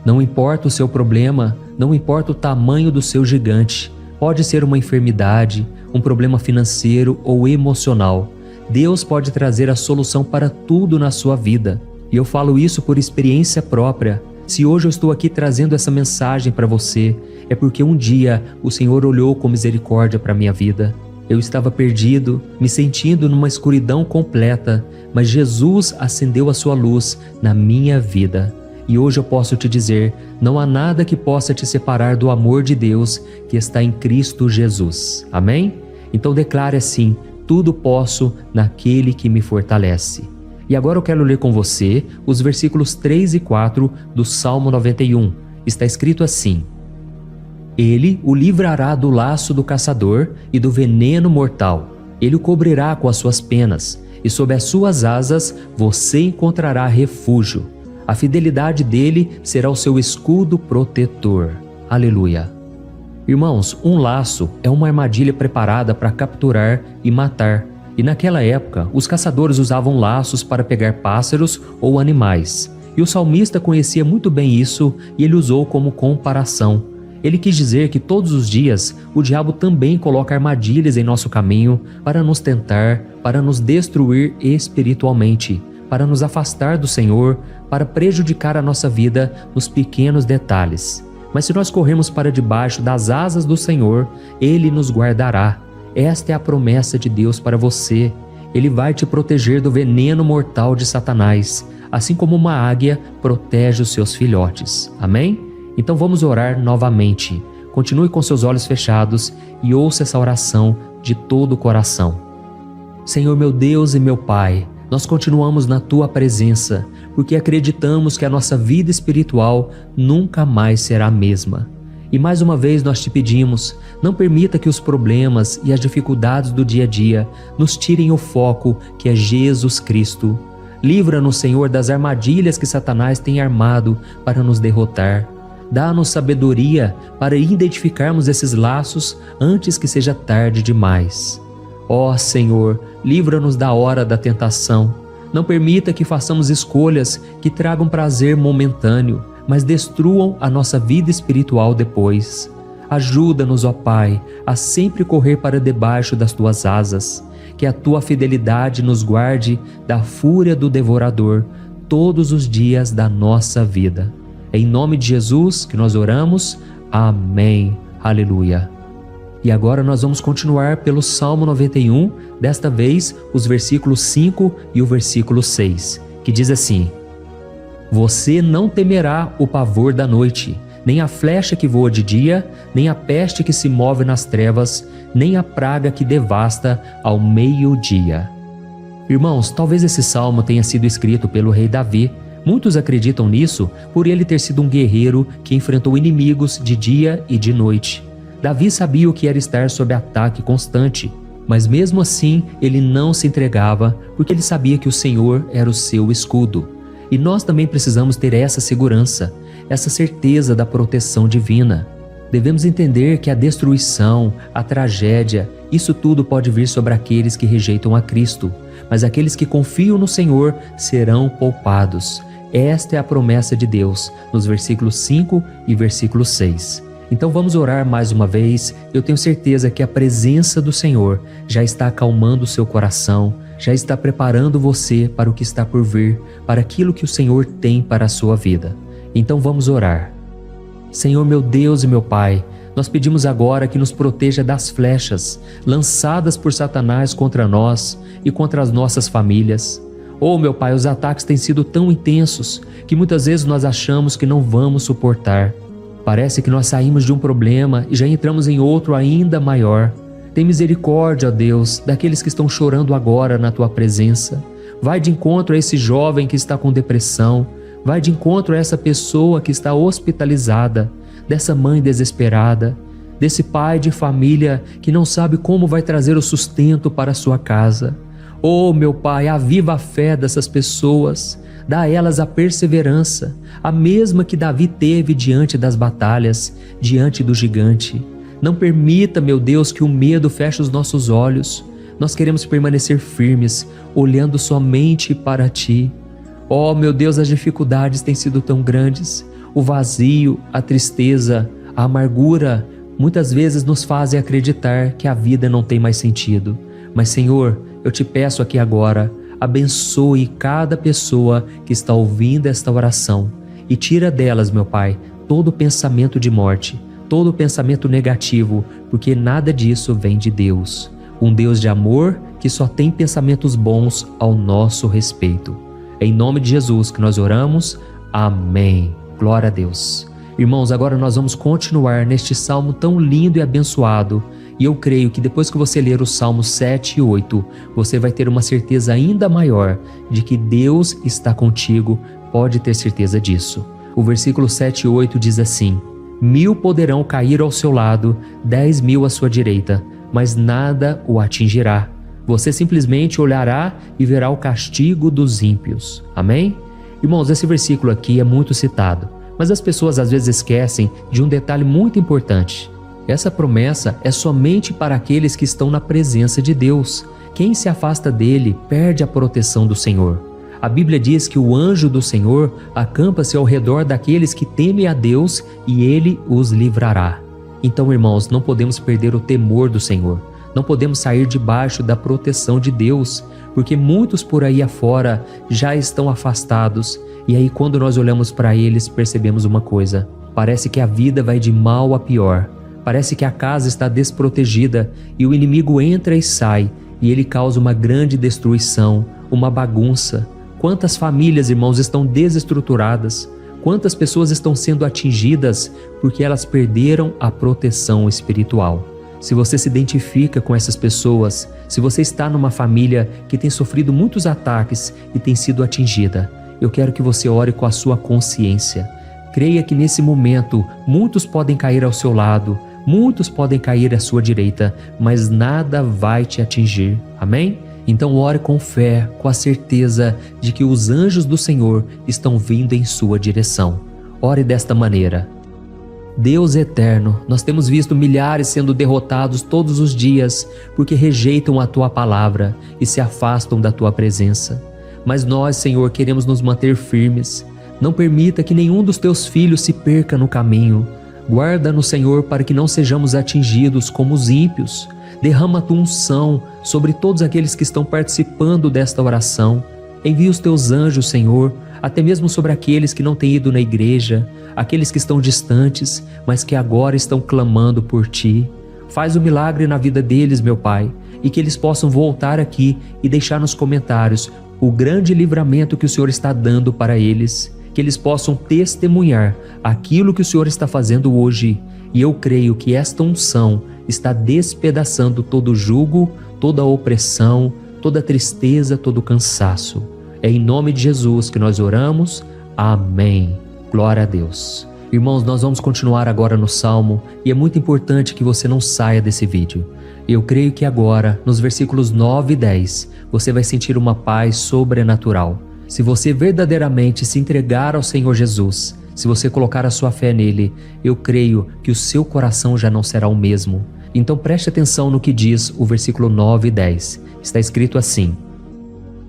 Não importa o seu problema, não importa o tamanho do seu gigante, pode ser uma enfermidade, um problema financeiro ou emocional. Deus pode trazer a solução para tudo na sua vida. E eu falo isso por experiência própria. Se hoje eu estou aqui trazendo essa mensagem para você, é porque um dia o Senhor olhou com misericórdia para a minha vida. Eu estava perdido, me sentindo numa escuridão completa, mas Jesus acendeu a sua luz na minha vida. E hoje eu posso te dizer, não há nada que possa te separar do amor de Deus que está em Cristo Jesus. Amém? Então declare assim, tudo posso naquele que me fortalece. E agora eu quero ler com você os versículos 3 e 4 do Salmo 91. Está escrito assim: Ele o livrará do laço do caçador e do veneno mortal. Ele o cobrirá com as suas penas, e sob as suas asas você encontrará refúgio. A fidelidade dele será o seu escudo protetor. Aleluia. Irmãos, um laço é uma armadilha preparada para capturar e matar. E naquela época, os caçadores usavam laços para pegar pássaros ou animais. E o salmista conhecia muito bem isso e ele usou como comparação. Ele quis dizer que todos os dias o diabo também coloca armadilhas em nosso caminho para nos tentar, para nos destruir espiritualmente, para nos afastar do Senhor, para prejudicar a nossa vida nos pequenos detalhes. Mas se nós corrermos para debaixo das asas do Senhor, Ele nos guardará. Esta é a promessa de Deus para você. Ele vai te proteger do veneno mortal de Satanás, assim como uma águia protege os seus filhotes. Amém? Então vamos orar novamente. Continue com seus olhos fechados e ouça essa oração de todo o coração. Senhor meu Deus e meu Pai, nós continuamos na Tua presença, porque acreditamos que a nossa vida espiritual nunca mais será a mesma. E mais uma vez nós te pedimos, não permita que os problemas e as dificuldades do dia a dia nos tirem o foco que é Jesus Cristo. Livra-nos, Senhor, das armadilhas que Satanás tem armado para nos derrotar. Dá-nos sabedoria para identificarmos esses laços antes que seja tarde demais. Ó Senhor, livra-nos da hora da tentação. Não permita que façamos escolhas que tragam prazer momentâneo, mas destruam a nossa vida espiritual depois. Ajuda-nos, ó Pai, a sempre correr para debaixo das Tuas asas, que a Tua fidelidade nos guarde da fúria do devorador todos os dias da nossa vida. É em nome de Jesus que nós oramos. Amém. Aleluia. E agora nós vamos continuar pelo Salmo 91, desta vez os versículos 5 e o versículo 6, que diz assim: Você não temerá o pavor da noite, nem a flecha que voa de dia, nem a peste que se move nas trevas, nem a praga que devasta ao meio-dia. Irmãos, talvez esse salmo tenha sido escrito pelo rei Davi. Muitos acreditam nisso por ele ter sido um guerreiro que enfrentou inimigos de dia e de noite. Davi sabia o que era estar sob ataque constante, mas mesmo assim ele não se entregava porque ele sabia que o Senhor era o seu escudo. E nós também precisamos ter essa segurança, essa certeza da proteção divina. Devemos entender que a destruição, a tragédia, isso tudo pode vir sobre aqueles que rejeitam a Cristo, mas aqueles que confiam no Senhor serão poupados. Esta é a promessa de Deus, nos versículos 5 e versículo 6. Então vamos orar mais uma vez. Eu tenho certeza que a presença do Senhor já está acalmando o seu coração, já está preparando você para o que está por vir, para aquilo que o Senhor tem para a sua vida. Então vamos orar. Senhor meu Deus e meu Pai, nós pedimos agora que nos proteja das flechas lançadas por Satanás contra nós e contra as nossas famílias. Oh meu Pai, os ataques têm sido tão intensos que muitas vezes nós achamos que não vamos suportar. Parece que nós saímos de um problema e já entramos em outro ainda maior. Tem misericórdia, ó Deus, daqueles que estão chorando agora na Tua presença. Vai de encontro a esse jovem que está com depressão. Vai de encontro a essa pessoa que está hospitalizada, dessa mãe desesperada, desse pai de família que não sabe como vai trazer o sustento para a sua casa. Oh, meu Pai, aviva a fé dessas pessoas, dá a elas a perseverança, a mesma que Davi teve diante das batalhas, diante do gigante. Não permita, meu Deus, que o medo feche os nossos olhos. Nós queremos permanecer firmes, olhando somente para Ti. Oh, meu Deus, as dificuldades têm sido tão grandes. O vazio, a tristeza, a amargura, muitas vezes nos fazem acreditar que a vida não tem mais sentido. Mas, Senhor, eu te peço aqui agora, abençoe cada pessoa que está ouvindo esta oração e tira delas, meu Pai, todo pensamento de morte, todo pensamento negativo, porque nada disso vem de Deus. Um Deus de amor que só tem pensamentos bons ao nosso respeito. Em nome de Jesus que nós oramos, amém. Glória a Deus. Irmãos, agora nós vamos continuar neste salmo tão lindo e abençoado. E eu creio que depois que você ler os salmos 7 e 8, você vai ter uma certeza ainda maior de que Deus está contigo, pode ter certeza disso. O versículo 7 e 8 diz assim: 1000 poderão cair ao seu lado, 10.000 à sua direita, mas nada o atingirá. Você simplesmente olhará e verá o castigo dos ímpios. Amém? Irmãos, esse versículo aqui é muito citado, mas as pessoas às vezes esquecem de um detalhe muito importante. Essa promessa é somente para aqueles que estão na presença de Deus. Quem se afasta dele perde a proteção do Senhor. A Bíblia diz que o anjo do Senhor acampa-se ao redor daqueles que temem a Deus e ele os livrará. Então, irmãos, não podemos perder o temor do Senhor. Não podemos sair debaixo da proteção de Deus, porque muitos por aí afora já estão afastados. E aí quando nós olhamos para eles, percebemos uma coisa: parece que a vida vai de mal a pior. Parece que a casa está desprotegida e o inimigo entra e sai e ele causa uma grande destruição, uma bagunça. Quantas famílias, irmãos, estão desestruturadas? Quantas pessoas estão sendo atingidas porque elas perderam a proteção espiritual? Se você se identifica com essas pessoas, se você está numa família que tem sofrido muitos ataques e tem sido atingida, eu quero que você ore com a sua consciência. Creia que nesse momento muitos podem cair ao seu lado, muitos podem cair à sua direita, mas nada vai te atingir. Amém? Então ore com fé, com a certeza de que os anjos do Senhor estão vindo em sua direção. Ore desta maneira: Deus eterno, nós temos visto milhares sendo derrotados todos os dias porque rejeitam a Tua palavra e se afastam da Tua presença. Mas nós, Senhor, queremos nos manter firmes. Não permita que nenhum dos Teus filhos se perca no caminho. Guarda-nos, Senhor, para que não sejamos atingidos como os ímpios. Derrama a Tua unção sobre todos aqueles que estão participando desta oração. Envia os Teus anjos, Senhor, até mesmo sobre aqueles que não têm ido na igreja, aqueles que estão distantes, mas que agora estão clamando por Ti. Faz o milagre na vida deles, meu Pai, e que eles possam voltar aqui e deixar nos comentários o grande livramento que o Senhor está dando para eles, que eles possam testemunhar aquilo que o Senhor está fazendo hoje. E eu creio que esta unção está despedaçando todo jugo, toda opressão, toda tristeza, todo cansaço. É em nome de Jesus que nós oramos. Amém. Glória a Deus. Irmãos, nós vamos continuar agora no Salmo e é muito importante que você não saia desse vídeo. Eu creio que agora, nos versículos 9 e 10, você vai sentir uma paz sobrenatural. Se você verdadeiramente se entregar ao Senhor Jesus, Se você colocar a sua fé nele, eu creio que o seu coração já não será o mesmo. Então preste atenção no que diz o versículo 9 e 10. Está escrito assim: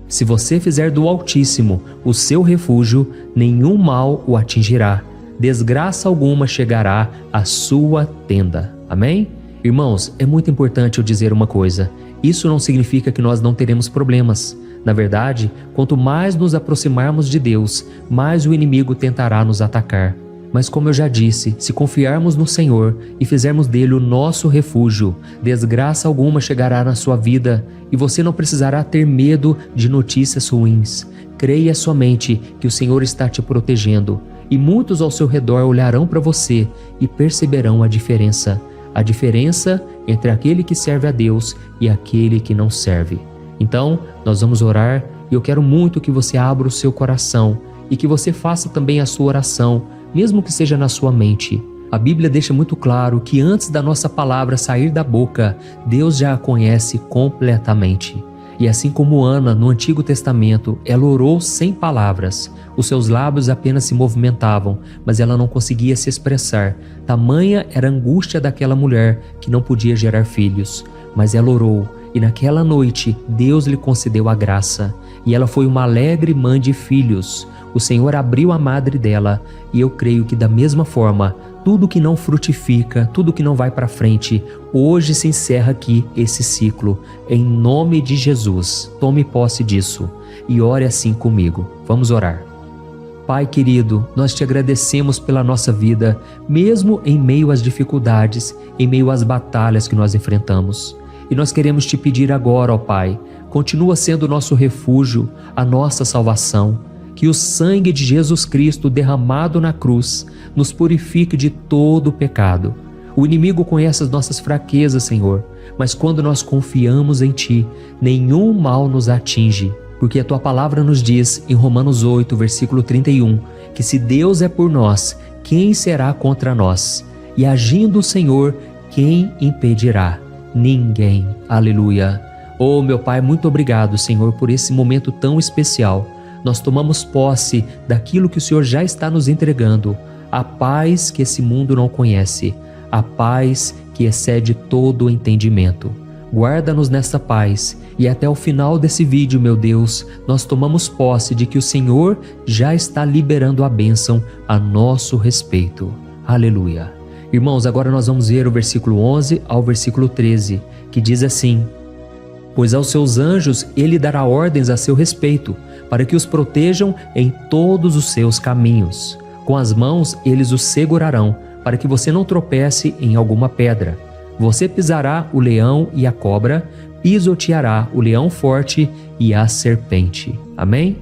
se você fizer do Altíssimo o seu refúgio, nenhum mal o atingirá, desgraça alguma chegará à sua tenda. Amém? Irmãos, é muito importante eu dizer uma coisa. Isso não significa que nós não teremos problemas. Na verdade, quanto mais nos aproximarmos de Deus, mais o inimigo tentará nos atacar. Mas como eu já disse, se confiarmos no Senhor e fizermos dele o nosso refúgio, desgraça alguma chegará na sua vida e você não precisará ter medo de notícias ruins. Creia somente que o Senhor está te protegendo e muitos ao seu redor olharão para você e perceberão a diferença entre aquele que serve a Deus e aquele que não serve. Então, nós vamos orar e eu quero muito que você abra o seu coração e que você faça também a sua oração, mesmo que seja na sua mente. A Bíblia deixa muito claro que antes da nossa palavra sair da boca, Deus já a conhece completamente. E assim como Ana, no Antigo Testamento, ela orou sem palavras. Os seus lábios apenas se movimentavam, mas ela não conseguia se expressar. Tamanha era a angústia daquela mulher que não podia gerar filhos. Mas ela orou, e naquela noite Deus lhe concedeu a graça. E ela foi uma alegre mãe de filhos. O Senhor abriu a madre dela, e eu creio que da mesma forma, tudo que não frutifica, tudo que não vai para frente, hoje se encerra aqui esse ciclo. Em nome de Jesus, tome posse disso e ore assim comigo. Vamos orar. Pai querido, nós te agradecemos pela nossa vida, mesmo em meio às dificuldades, em meio às batalhas que nós enfrentamos. E nós queremos te pedir agora, ó Pai, continua sendo o nosso refúgio, a nossa salvação. Que o sangue de Jesus Cristo derramado na cruz nos purifique de todo o pecado. O inimigo conhece as nossas fraquezas, Senhor, mas quando nós confiamos em Ti, nenhum mal nos atinge, porque a Tua palavra nos diz em Romanos 8, versículo 31, que se Deus é por nós, quem será contra nós? E agindo o Senhor, quem impedirá? Ninguém. Aleluia. Oh, meu Pai, muito obrigado, Senhor, por esse momento tão especial. Nós tomamos posse daquilo que o Senhor já está nos entregando, a paz que esse mundo não conhece, a paz que excede todo o entendimento. Guarda-nos nessa paz e até o final desse vídeo, meu Deus, nós tomamos posse de que o Senhor já está liberando a bênção a nosso respeito. Aleluia. Irmãos, agora nós vamos ver o versículo 11 ao versículo 13, que diz assim: pois aos seus anjos ele dará ordens a seu respeito, para que os protejam em todos os seus caminhos. Com as mãos eles os segurarão, para que você não tropece em alguma pedra. Você pisará o leão e a cobra, pisoteará o leão forte e a serpente. Amém?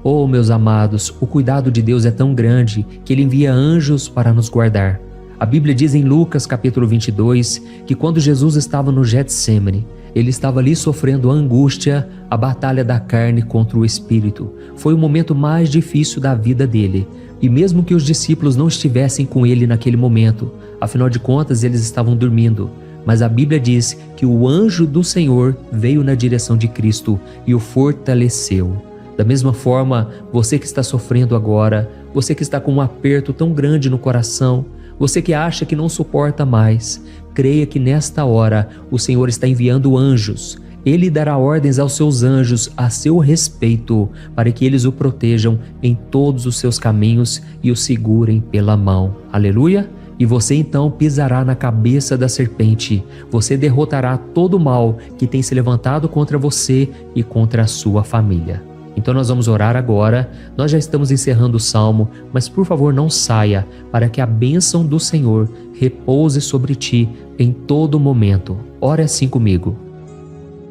Oh, meus amados, o cuidado de Deus é tão grande que Ele envia anjos para nos guardar. A Bíblia diz em Lucas capítulo 22 que quando Jesus estava no Getsêmani, ele estava ali sofrendo a angústia, a batalha da carne contra o espírito. Foi o momento mais difícil da vida dele. E mesmo que os discípulos não estivessem com ele naquele momento, afinal de contas eles estavam dormindo, mas a Bíblia diz que o anjo do Senhor veio na direção de Cristo e o fortaleceu. Da mesma forma, você que está sofrendo agora, você que está com um aperto tão grande no coração, você que acha que não suporta mais, creia que nesta hora o Senhor está enviando anjos. Ele dará ordens aos seus anjos a seu respeito, para que eles o protejam em todos os seus caminhos e o segurem pela mão. Aleluia! E você então pisará na cabeça da serpente. Você derrotará todo o mal que tem se levantado contra você e contra a sua família. Então nós vamos orar agora. Nós já estamos encerrando o salmo, mas por favor não saia, para que a bênção do Senhor repouse sobre ti em todo momento. Ore assim comigo.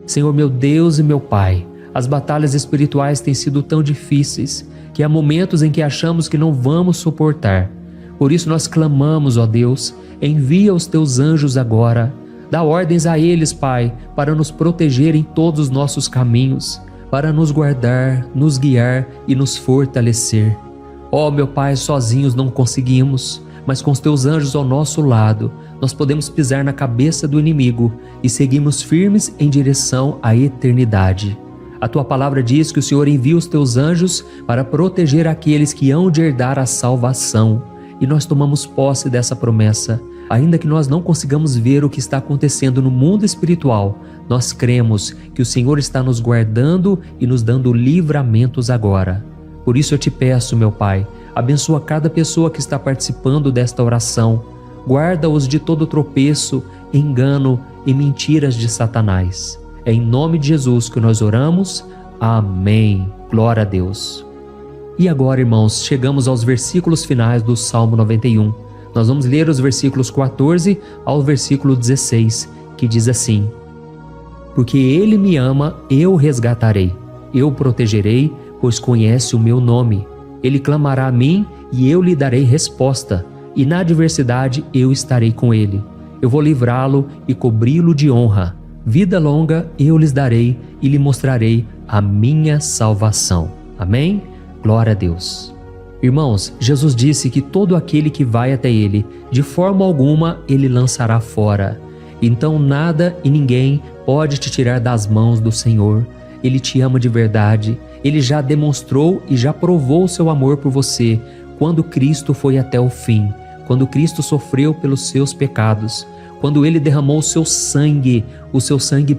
Senhor, meu Deus e meu Pai, as batalhas espirituais têm sido tão difíceis que há momentos em que achamos que não vamos suportar. Por isso nós clamamos, ó Deus, envia os teus anjos agora. Dá ordens a eles, Pai, para nos proteger em todos os nossos caminhos, para nos guardar, nos guiar e nos fortalecer. Ó meu Pai, sozinhos não conseguimos, mas com os teus anjos ao nosso lado, nós podemos pisar na cabeça do inimigo e seguimos firmes em direção à eternidade. A tua palavra diz que o Senhor envia os teus anjos para proteger aqueles que hão de herdar a salvação. E nós tomamos posse dessa promessa. Ainda que nós não consigamos ver o que está acontecendo no mundo espiritual, nós cremos que o Senhor está nos guardando e nos dando livramentos agora. Por isso eu te peço, meu Pai, abençoa cada pessoa que está participando desta oração. Guarda-os de todo tropeço, engano e mentiras de Satanás. É em nome de Jesus que nós oramos. Amém. Glória a Deus. E agora, irmãos, chegamos aos versículos finais do Salmo 91. Nós vamos ler os versículos 14 ao versículo 16, que diz assim: Porque Ele me ama, eu o resgatarei. Eu o protegerei, pois conhece o meu nome. Ele clamará a mim e eu lhe darei resposta. E na adversidade eu estarei com ele. Eu vou livrá-lo e cobri-lo de honra. Vida longa eu lhes darei e lhe mostrarei a minha salvação. Amém? Glória a Deus. Irmãos, Jesus disse que todo aquele que vai até ele, de forma alguma ele lançará fora. Então nada e ninguém pode te tirar das mãos do Senhor. Ele te ama de verdade. Ele já demonstrou e já provou o seu amor por você quando Cristo foi até o fim, quando Cristo sofreu pelos seus pecados, quando Ele derramou o seu sangue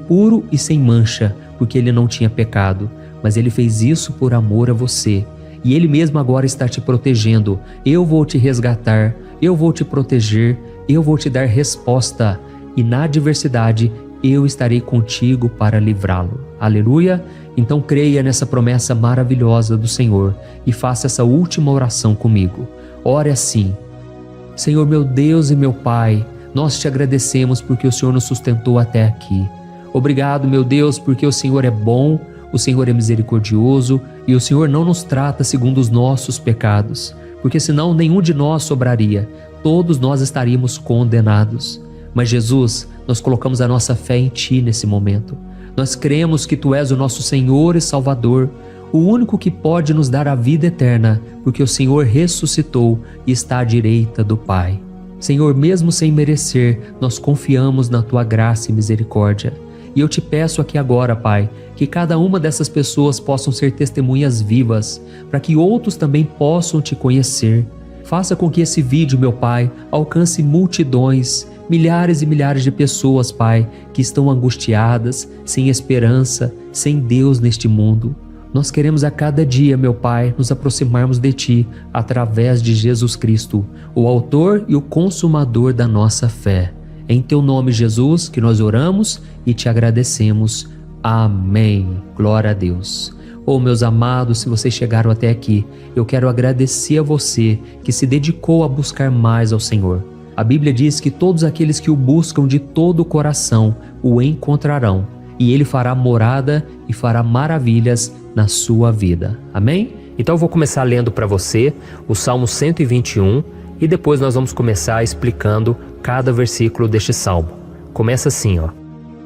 puro e sem mancha, porque Ele não tinha pecado, mas Ele fez isso por amor a você. E Ele mesmo agora está te protegendo. Eu vou te resgatar, eu vou te proteger, eu vou te dar resposta, e na adversidade eu estarei contigo para livrá-lo. Aleluia! Então creia nessa promessa maravilhosa do Senhor e faça essa última oração comigo. Ore assim: Senhor meu Deus e meu Pai, nós te agradecemos porque o Senhor nos sustentou até aqui. Obrigado, meu Deus, porque o Senhor é bom, o Senhor é misericordioso e o Senhor não nos trata segundo os nossos pecados, porque senão nenhum de nós sobraria, todos nós estaríamos condenados. Mas Jesus, nós colocamos a nossa fé em Ti nesse momento. Nós cremos que Tu és o nosso Senhor e Salvador, o único que pode nos dar a vida eterna, porque o Senhor ressuscitou e está à direita do Pai. Senhor, mesmo sem merecer, nós confiamos na Tua graça e misericórdia. E eu te peço aqui agora, Pai, que cada uma dessas pessoas possam ser testemunhas vivas, para que outros também possam Te conhecer. Faça com que esse vídeo, meu Pai, alcance multidões, milhares e milhares de pessoas, Pai, que estão angustiadas, sem esperança, sem Deus neste mundo. Nós queremos a cada dia, meu Pai, nos aproximarmos de Ti através de Jesus Cristo, o autor e o consumador da nossa fé. Em Teu nome, Jesus, que nós oramos e Te agradecemos. Amém. Glória a Deus. Oh, meus amados, se vocês chegaram até aqui, eu quero agradecer a você que se dedicou a buscar mais ao Senhor. A Bíblia diz que todos aqueles que o buscam de todo o coração o encontrarão, e Ele fará morada e fará maravilhas na sua vida. Amém? Então eu vou começar lendo para você o Salmo 121 e depois nós vamos começar explicando cada versículo deste Salmo. Começa assim, ó.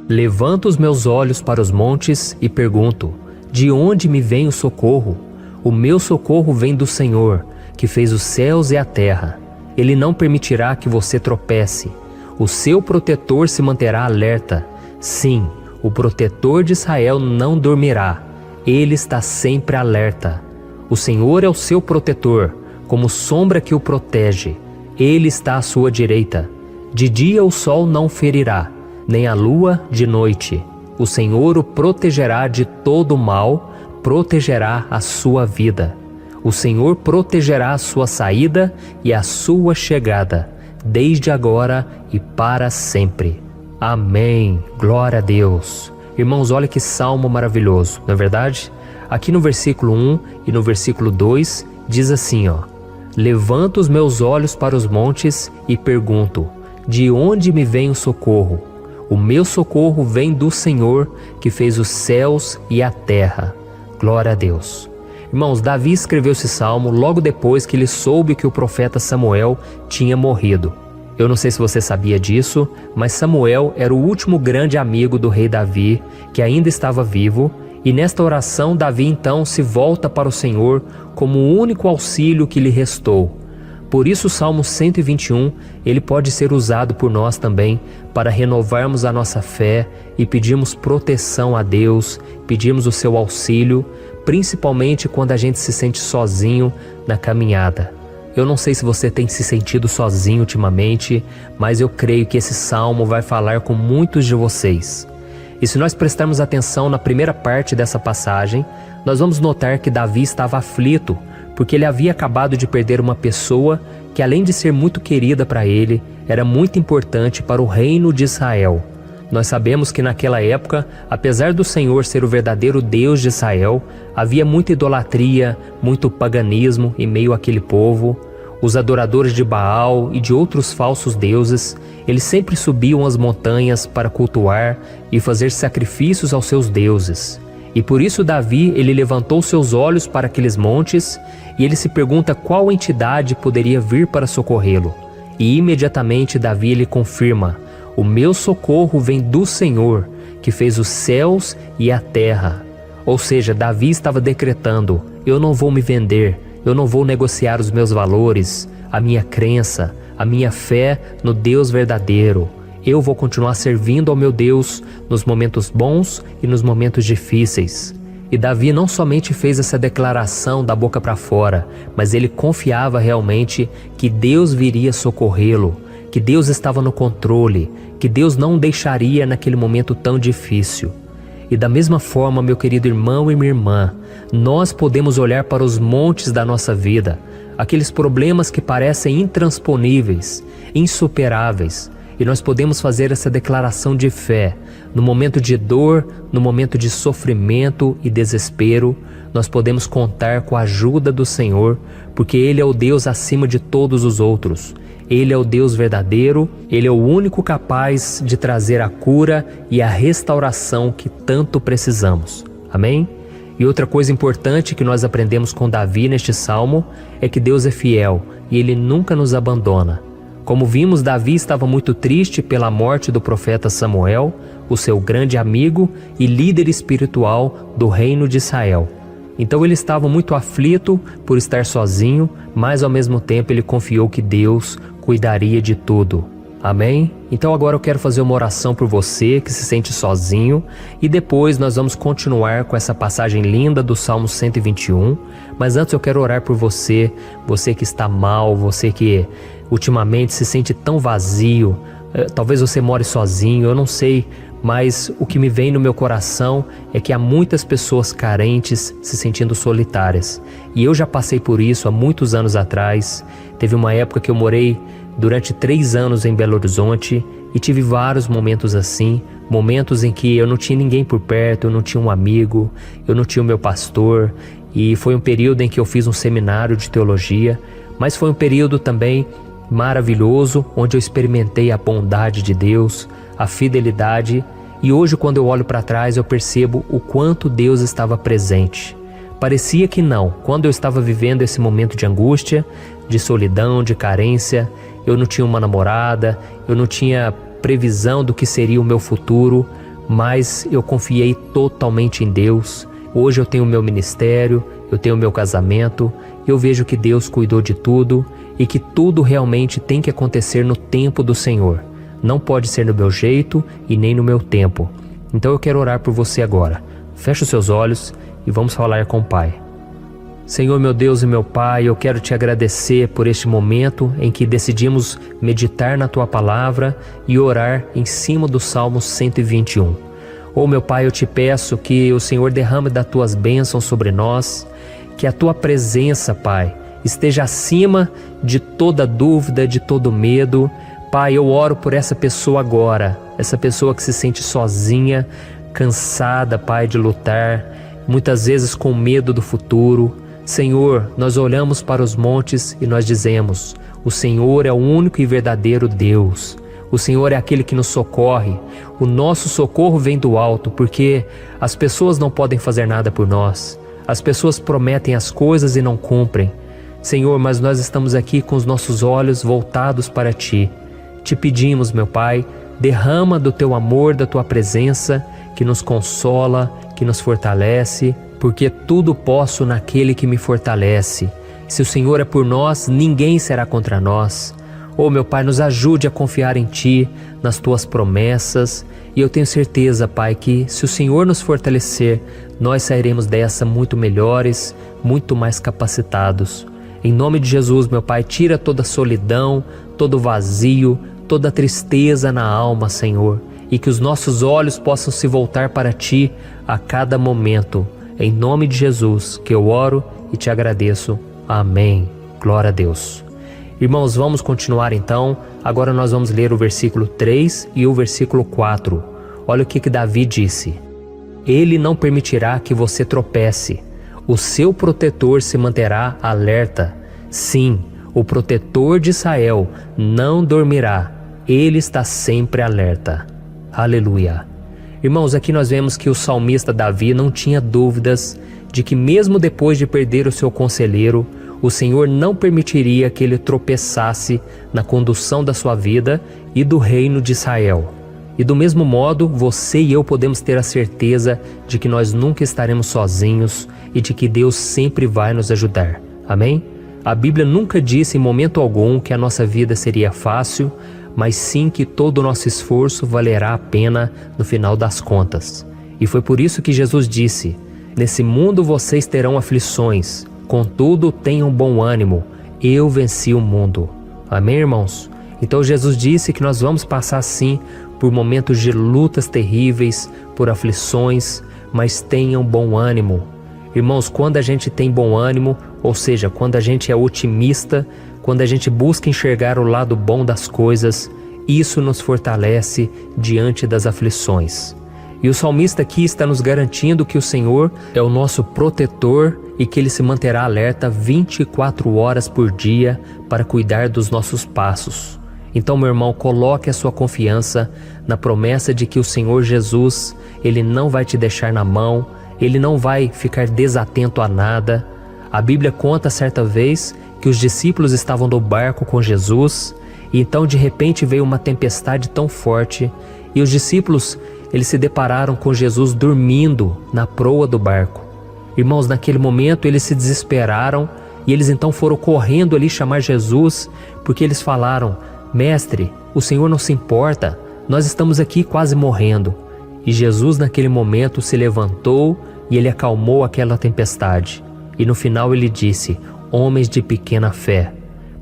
Levanto os meus olhos para os montes e pergunto: de onde me vem o socorro? O meu socorro vem do Senhor, que fez os céus e a terra. Ele não permitirá que você tropece. O seu protetor se manterá alerta. Sim, o protetor de Israel não dormirá. Ele está sempre alerta. O Senhor é o seu protetor, como sombra que o protege. Ele está à sua direita. De dia o sol não ferirá, nem a lua de noite. O Senhor o protegerá de todo mal, protegerá a sua vida. O Senhor protegerá a sua saída e a sua chegada, desde agora e para sempre. Amém. Glória a Deus. Irmãos, olha que salmo maravilhoso, não é verdade? Aqui no versículo 1 e no versículo 2 diz assim, ó: Levanto os meus olhos para os montes e pergunto: de onde me vem o socorro? O meu socorro vem do Senhor, que fez os céus e a terra. Glória a Deus. Irmãos, Davi escreveu esse salmo logo depois que ele soube que o profeta Samuel tinha morrido. Eu não sei se você sabia disso, mas Samuel era o último grande amigo do rei Davi, que ainda estava vivo, e nesta oração Davi então se volta para o Senhor como o único auxílio que lhe restou. Por isso o Salmo 121, ele pode ser usado por nós também para renovarmos a nossa fé e pedirmos proteção a Deus, pedirmos o seu auxílio, principalmente quando a gente se sente sozinho na caminhada. Eu não sei se você tem se sentido sozinho ultimamente, mas eu creio que esse salmo vai falar com muitos de vocês. E se nós prestarmos atenção na primeira parte dessa passagem, nós vamos notar que Davi estava aflito, porque ele havia acabado de perder uma pessoa que, além de ser muito querida para ele, era muito importante para o reino de Israel. Nós sabemos que naquela época, apesar do Senhor ser o verdadeiro Deus de Israel, havia muita idolatria, muito paganismo em meio àquele povo. Os adoradores de Baal e de outros falsos deuses, eles sempre subiam as montanhas para cultuar e fazer sacrifícios aos seus deuses. E por isso Davi, ele levantou seus olhos para aqueles montes e ele se pergunta qual entidade poderia vir para socorrê-lo. E imediatamente Davi ele confirma: o meu socorro vem do Senhor, que fez os céus e a terra. Ou seja, Davi estava decretando: eu não vou me vender, eu não vou negociar os meus valores, a minha crença, a minha fé no Deus verdadeiro. Eu vou continuar servindo ao meu Deus nos momentos bons e nos momentos difíceis. E Davi não somente fez essa declaração da boca para fora, mas ele confiava realmente que Deus viria socorrê-lo, que Deus estava no controle, que Deus não o deixaria naquele momento tão difícil. E da mesma forma, meu querido irmão e minha irmã, nós podemos olhar para os montes da nossa vida, aqueles problemas que parecem intransponíveis, insuperáveis, e nós podemos fazer essa declaração de fé. No momento de dor, no momento de sofrimento e desespero, nós podemos contar com a ajuda do Senhor, porque Ele é o Deus acima de todos os outros. Ele é o Deus verdadeiro, Ele é o único capaz de trazer a cura e a restauração que tanto precisamos. Amém? E outra coisa importante que nós aprendemos com Davi neste salmo é que Deus é fiel e Ele nunca nos abandona. Como vimos, Davi estava muito triste pela morte do profeta Samuel, o seu grande amigo e líder espiritual do reino de Israel. Então ele estava muito aflito por estar sozinho, mas ao mesmo tempo ele confiou que Deus cuidaria de tudo. Amém? Então agora eu quero fazer uma oração por você que se sente sozinho e depois nós vamos continuar com essa passagem linda do Salmo 121. Mas antes eu quero orar por você, você que está mal, você que ultimamente se sente tão vazio, talvez você more sozinho, eu não sei, mas o que me vem no meu coração é que há muitas pessoas carentes se sentindo solitárias. E eu já passei por isso há muitos anos atrás. Teve uma época que eu morei durante 3 anos em Belo Horizonte e tive vários momentos assim, momentos em que eu não tinha ninguém por perto, eu não tinha um amigo, eu não tinha o meu pastor, e foi um período em que eu fiz um seminário de teologia, mas foi um período também maravilhoso, onde eu experimentei a bondade de Deus, a fidelidade, e hoje quando eu olho para trás eu percebo o quanto Deus estava presente. Parecia que não, quando eu estava vivendo esse momento de angústia, de solidão, de carência, eu não tinha uma namorada, eu não tinha previsão do que seria o meu futuro, mas eu confiei totalmente em Deus. Hoje eu tenho o meu ministério, eu tenho o meu casamento, eu vejo que Deus cuidou de tudo e que tudo realmente tem que acontecer no tempo do Senhor. Não pode ser no meu jeito e nem no meu tempo. Então eu quero orar por você agora. Feche os seus olhos e vamos falar com o Pai. Senhor, meu Deus e meu Pai, eu quero te agradecer por este momento em que decidimos meditar na Tua Palavra e orar em cima do Salmo 121. Oh, meu Pai, eu te peço que o Senhor derrame das Tuas bênçãos sobre nós, que a Tua presença, Pai, esteja acima de toda dúvida, de todo medo. Pai, eu oro por essa pessoa agora, essa pessoa que se sente sozinha, cansada, Pai, de lutar, muitas vezes com medo do futuro. Senhor, nós olhamos para os montes e nós dizemos: o Senhor é o único e verdadeiro Deus. O Senhor é aquele que nos socorre. O nosso socorro vem do alto, porque as pessoas não podem fazer nada por nós. As pessoas prometem as coisas e não cumprem. Senhor, mas nós estamos aqui com os nossos olhos voltados para Ti. Te pedimos, meu Pai, derrama do Teu amor, da Tua presença, que nos consola, que nos fortalece, porque tudo posso naquele que me fortalece. Se o Senhor é por nós, ninguém será contra nós. Oh, meu Pai, nos ajude a confiar em Ti, nas Tuas promessas. E eu tenho certeza, Pai, que se o Senhor nos fortalecer, nós sairemos dessa muito melhores, muito mais capacitados. Em nome de Jesus, meu Pai, tira toda a solidão, todo o vazio, toda a tristeza na alma, Senhor. E que os nossos olhos possam se voltar para Ti a cada momento. Em nome de Jesus, que eu oro e te agradeço. Amém. Glória a Deus. Irmãos, vamos continuar então. Agora nós vamos ler o versículo 3 e o versículo 4. Olha o que Davi disse. Ele não permitirá que você tropece. O seu protetor se manterá alerta. Sim, o protetor de Israel não dormirá. Ele está sempre alerta. Aleluia. Irmãos, aqui nós vemos que o salmista Davi não tinha dúvidas de que mesmo depois de perder o seu conselheiro, o Senhor não permitiria que ele tropeçasse na condução da sua vida e do reino de Israel. E do mesmo modo, você e eu podemos ter a certeza de que nós nunca estaremos sozinhos e de que Deus sempre vai nos ajudar. Amém? A Bíblia nunca disse em momento algum que a nossa vida seria fácil, mas sim que todo o nosso esforço valerá a pena no final das contas. E foi por isso que Jesus disse: nesse mundo vocês terão aflições, contudo tenham bom ânimo, eu venci o mundo. Amém, irmãos? Então Jesus disse que nós vamos passar sim por momentos de lutas terríveis, por aflições, mas tenham bom ânimo. Irmãos, quando a gente tem bom ânimo, ou seja, quando a gente é otimista, quando a gente busca enxergar o lado bom das coisas, isso nos fortalece diante das aflições. E o salmista aqui está nos garantindo que o Senhor é o nosso protetor e que Ele se manterá alerta 24 horas por dia para cuidar dos nossos passos. Então, meu irmão, coloque a sua confiança na promessa de que o Senhor Jesus, Ele não vai te deixar na mão, Ele não vai ficar desatento a nada. A Bíblia conta certa vez que os discípulos estavam no barco com Jesus e então de repente veio uma tempestade tão forte e os discípulos eles se depararam com Jesus dormindo na proa do barco. Irmãos, naquele momento eles se desesperaram e eles então foram correndo ali chamar Jesus porque eles falaram: Mestre, o Senhor não se importa, nós estamos aqui quase morrendo. E Jesus naquele momento se levantou e Ele acalmou aquela tempestade. E no final Ele disse: homens de pequena fé.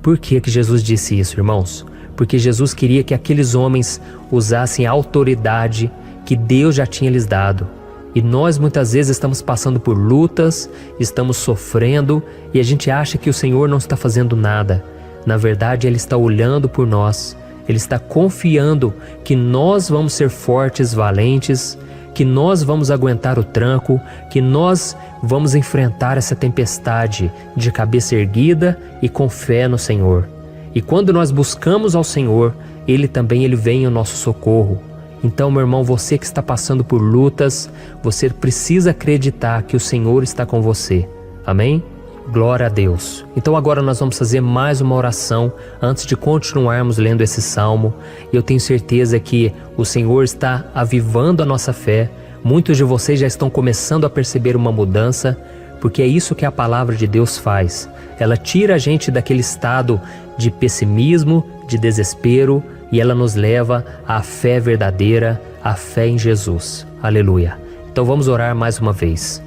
Por que Jesus disse isso, irmãos? Porque Jesus queria que aqueles homens usassem a autoridade que Deus já tinha lhes dado. E nós muitas vezes estamos passando por lutas, estamos sofrendo e a gente acha que o Senhor não está fazendo nada. Na verdade, Ele está olhando por nós, Ele está confiando que nós vamos ser fortes, valentes, que nós vamos aguentar o tranco, que nós vamos enfrentar essa tempestade de cabeça erguida e com fé no Senhor. E quando nós buscamos ao Senhor, Ele vem ao nosso socorro. Então, meu irmão, você que está passando por lutas, você precisa acreditar que o Senhor está com você. Amém? Glória a Deus. Então agora nós vamos fazer mais uma oração antes de continuarmos lendo esse salmo. Eu tenho certeza que o Senhor está avivando a nossa fé. Muitos de vocês já estão começando a perceber uma mudança, porque é isso que a palavra de Deus faz. Ela tira a gente daquele estado de pessimismo, de desespero, e ela nos leva à fé verdadeira, à fé em Jesus. Aleluia. Então vamos orar mais uma vez.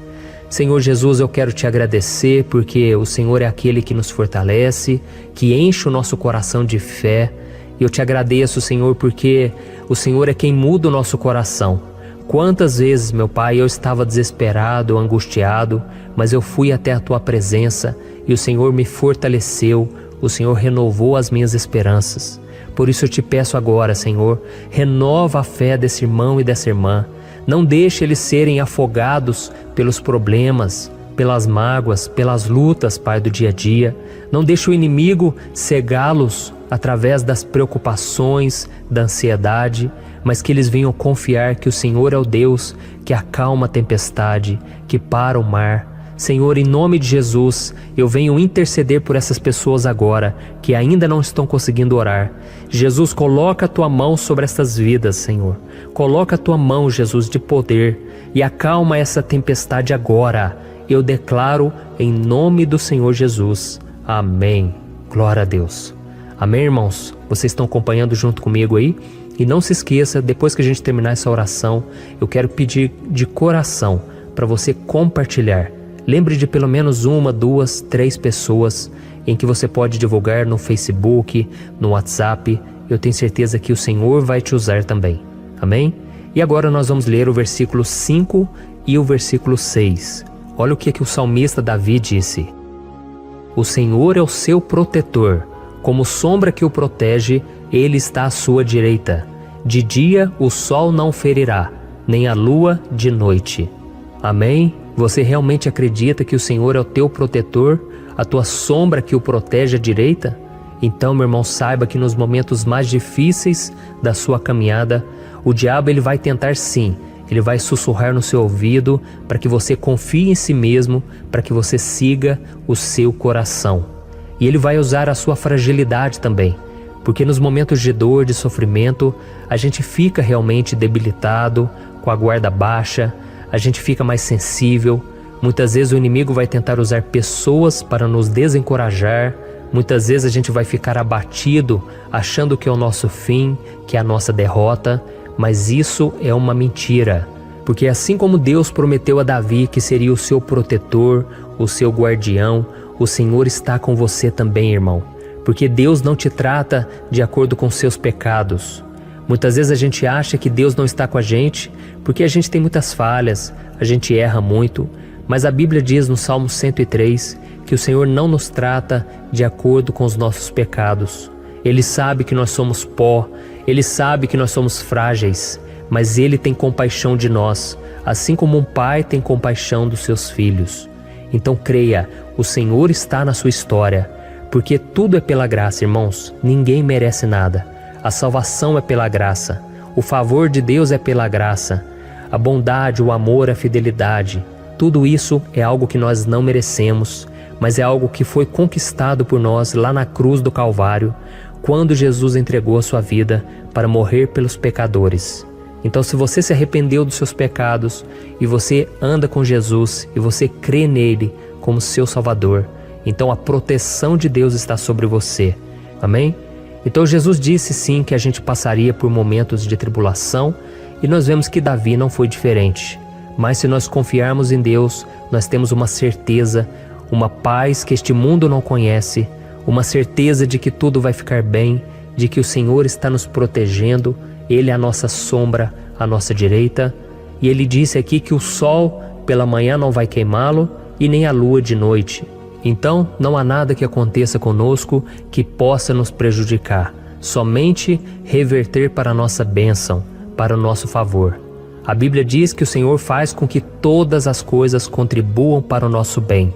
Senhor Jesus, eu quero te agradecer porque o Senhor é aquele que nos fortalece, que enche o nosso coração de fé. E eu te agradeço, Senhor, porque o Senhor é quem muda o nosso coração. Quantas vezes, meu Pai, eu estava desesperado, angustiado, mas eu fui até a Tua presença e o Senhor me fortaleceu, o Senhor renovou as minhas esperanças. Por isso eu te peço agora, Senhor, renova a fé desse irmão e dessa irmã. Não deixe eles serem afogados pelos problemas, pelas mágoas, pelas lutas, Pai, do dia a dia. Não deixe o inimigo cegá-los através das preocupações, da ansiedade, mas que eles venham confiar que o Senhor é o Deus que acalma a tempestade, que para o mar. Senhor, em nome de Jesus, eu venho interceder por essas pessoas agora que ainda não estão conseguindo orar. Jesus, coloca a Tua mão sobre essas vidas, Senhor. Coloca a Tua mão, Jesus, de poder e acalma essa tempestade agora. Eu declaro em nome do Senhor Jesus. Amém. Glória a Deus. Amém, irmãos? Vocês estão acompanhando junto comigo aí? E não se esqueça, depois que a gente terminar essa oração, eu quero pedir de coração para você compartilhar. Lembre de pelo menos 1, 2, 3 pessoas em que você pode divulgar no Facebook, no WhatsApp. Eu tenho certeza que o Senhor vai te usar também. Amém? E agora nós vamos ler o versículo 5 e o versículo 6. Olha o que o salmista Davi disse. O Senhor é o seu protetor, como sombra que o protege, ele está à sua direita. De dia o sol não ferirá, nem a lua de noite. Amém? Você realmente acredita que o Senhor é o teu protetor, a tua sombra que o protege à direita? Então, meu irmão, saiba que nos momentos mais difíceis da sua caminhada, o diabo ele vai tentar sim, ele vai sussurrar no seu ouvido para que você confie em si mesmo, para que você siga o seu coração. E ele vai usar a sua fragilidade também, porque nos momentos de dor, de sofrimento, a gente fica realmente debilitado, com a guarda baixa, a gente fica mais sensível. Muitas vezes o inimigo vai tentar usar pessoas para nos desencorajar. Muitas vezes a gente vai ficar abatido, achando que é o nosso fim, que é a nossa derrota. Mas isso é uma mentira, porque assim como Deus prometeu a Davi que seria o seu protetor, o seu guardião, o Senhor está com você também, irmão. Porque Deus não te trata de acordo com seus pecados. Muitas vezes a gente acha que Deus não está com a gente porque a gente tem muitas falhas, a gente erra muito, mas a Bíblia diz no Salmo 103 que o Senhor não nos trata de acordo com os nossos pecados. Ele sabe que nós somos pó, Ele sabe que nós somos frágeis, mas Ele tem compaixão de nós, assim como um pai tem compaixão dos seus filhos. Então creia, o Senhor está na sua história, porque tudo é pela graça, irmãos, ninguém merece nada. A salvação é pela graça, o favor de Deus é pela graça, a bondade, o amor, a fidelidade, tudo isso é algo que nós não merecemos, mas é algo que foi conquistado por nós lá na cruz do Calvário, quando Jesus entregou a sua vida para morrer pelos pecadores. Então, se você se arrependeu dos seus pecados e você anda com Jesus e você crê nele como seu Salvador, então a proteção de Deus está sobre você. Amém? Então Jesus disse sim que a gente passaria por momentos de tribulação e nós vemos que Davi não foi diferente. Mas se nós confiarmos em Deus, nós temos uma certeza, uma paz que este mundo não conhece, uma certeza de que tudo vai ficar bem, de que o Senhor está nos protegendo, Ele é a nossa sombra, à nossa direita. E Ele disse aqui que o sol pela manhã não vai queimá-lo e nem a lua de noite. Então não há nada que aconteça conosco que possa nos prejudicar, somente reverter para a nossa bênção, para o nosso favor. A Bíblia diz que o Senhor faz com que todas as coisas contribuam para o nosso bem.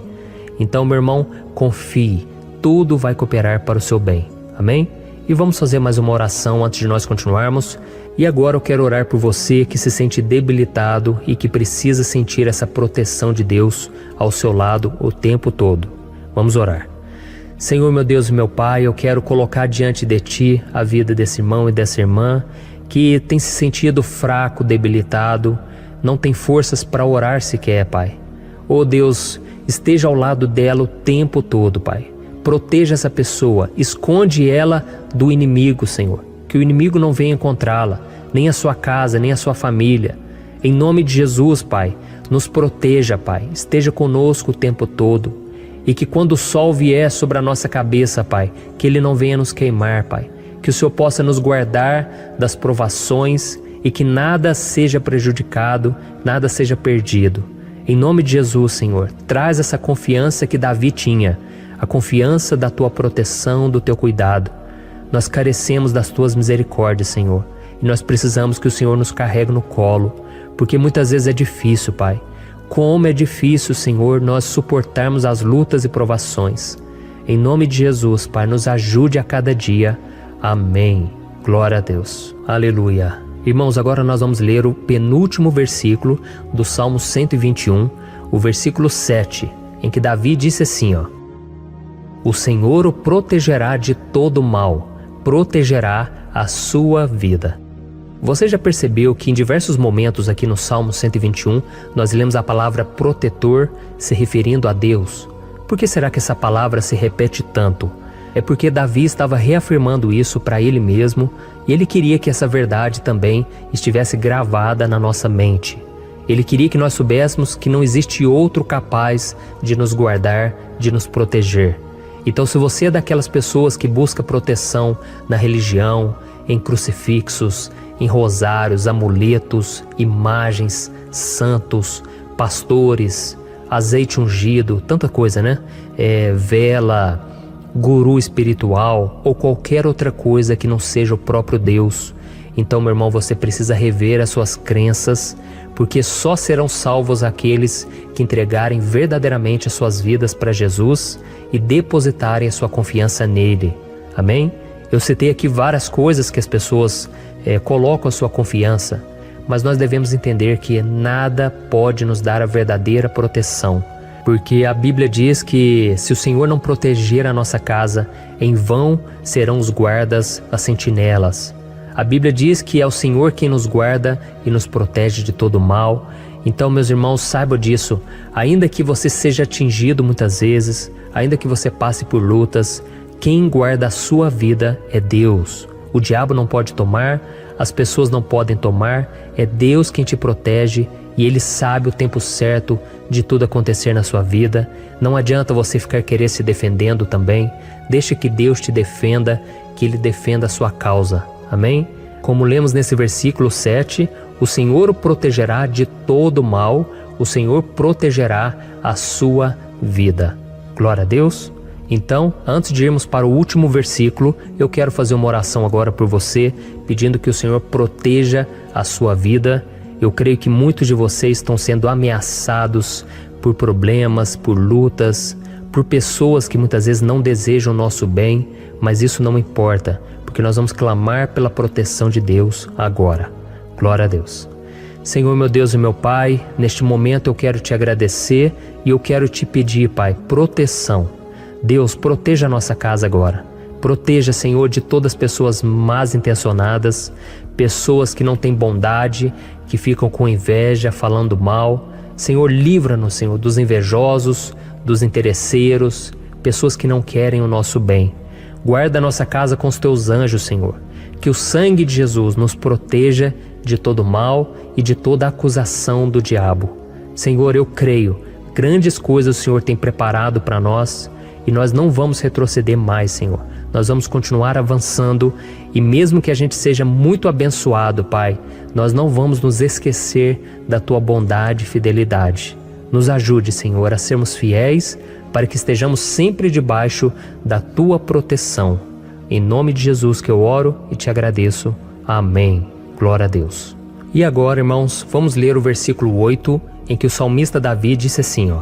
Então, meu irmão, confie, tudo vai cooperar para o seu bem. Amém? E vamos fazer mais uma oração antes de nós continuarmos. E agora eu quero orar por você que se sente debilitado e que precisa sentir essa proteção de Deus ao seu lado o tempo todo. Vamos orar. Senhor, meu Deus e meu Pai, eu quero colocar diante de Ti a vida desse irmão e dessa irmã que tem se sentido fraco, debilitado, não tem forças para orar sequer, Pai. Oh Deus, esteja ao lado dela o tempo todo, Pai. Proteja essa pessoa, esconde ela do inimigo, Senhor. Que o inimigo não venha encontrá-la, nem a sua casa, nem a sua família. Em nome de Jesus, Pai, nos proteja, Pai. Esteja conosco o tempo todo. E que quando o sol vier sobre a nossa cabeça, Pai, que ele não venha nos queimar, Pai. Que o Senhor possa nos guardar das provações e que nada seja prejudicado, nada seja perdido. Em nome de Jesus, Senhor, traz essa confiança que Davi tinha, a confiança da Tua proteção, do Teu cuidado. Nós carecemos das Tuas misericórdias, Senhor, e nós precisamos que o Senhor nos carregue no colo, porque muitas vezes é difícil, Pai. Como é difícil, Senhor, nós suportarmos as lutas e provações. Em nome de Jesus, Pai, nos ajude a cada dia. Amém. Glória a Deus. Aleluia. Irmãos, agora nós vamos ler o penúltimo versículo do Salmo 121, o versículo 7, em que Davi disse assim, ó: O Senhor o protegerá de todo mal, protegerá a sua vida. Você já percebeu que em diversos momentos aqui no Salmo 121, nós lemos a palavra protetor se referindo a Deus? Por que será que essa palavra se repete tanto? É porque Davi estava reafirmando isso para ele mesmo e ele queria que essa verdade também estivesse gravada na nossa mente. Ele queria que nós soubéssemos que não existe outro capaz de nos guardar, de nos proteger. Então, se você é daquelas pessoas que busca proteção na religião, em crucifixos, em rosários, amuletos, imagens, santos, pastores, azeite ungido, tanta coisa, né? Vela, guru espiritual ou qualquer outra coisa que não seja o próprio Deus. Então, meu irmão, você precisa rever as suas crenças, porque só serão salvos aqueles que entregarem verdadeiramente as suas vidas para Jesus e depositarem a sua confiança nele. Amém? Eu citei aqui várias coisas que as pessoas colocam a sua confiança, mas nós devemos entender que nada pode nos dar a verdadeira proteção, porque a Bíblia diz que se o Senhor não proteger a nossa casa, em vão serão os guardas, as sentinelas. A Bíblia diz que é o Senhor quem nos guarda e nos protege de todo mal. Então, meus irmãos, saibam disso. Ainda que você seja atingido muitas vezes, ainda que você passe por lutas, quem guarda a sua vida é Deus. O diabo não pode tomar, as pessoas não podem tomar, é Deus quem te protege e Ele sabe o tempo certo de tudo acontecer na sua vida. Não adianta você ficar querer se defendendo também. Deixe que Deus te defenda, que Ele defenda a sua causa. Amém? Como lemos nesse versículo 7, o Senhor o protegerá de todo mal, o Senhor protegerá a sua vida. Glória a Deus. Então, antes de irmos para o último versículo, eu quero fazer uma oração agora por você, pedindo que o Senhor proteja a sua vida. Eu creio que muitos de vocês estão sendo ameaçados por problemas, por lutas, por pessoas que muitas vezes não desejam o nosso bem, mas isso não importa, porque nós vamos clamar pela proteção de Deus agora. Glória a Deus. Senhor, meu Deus e meu Pai, neste momento eu quero te agradecer e eu quero te pedir, Pai, proteção. Deus, proteja a nossa casa agora. Proteja, Senhor, de todas as pessoas más intencionadas, pessoas que não têm bondade, que ficam com inveja, falando mal. Senhor, livra-nos, Senhor, dos invejosos, dos interesseiros, pessoas que não querem o nosso bem. Guarda a nossa casa com os teus anjos, Senhor. Que o sangue de Jesus nos proteja de todo mal e de toda acusação do diabo. Senhor, eu creio, grandes coisas o Senhor tem preparado para nós e nós não vamos retroceder mais, Senhor. Nós vamos continuar avançando e mesmo que a gente seja muito abençoado, Pai, nós não vamos nos esquecer da Tua bondade e fidelidade. Nos ajude, Senhor, a sermos fiéis para que estejamos sempre debaixo da Tua proteção. Em nome de Jesus que eu oro e te agradeço. Amém. Glória a Deus. E agora, irmãos, vamos ler o versículo 8, em que o salmista Davi disse assim, ó: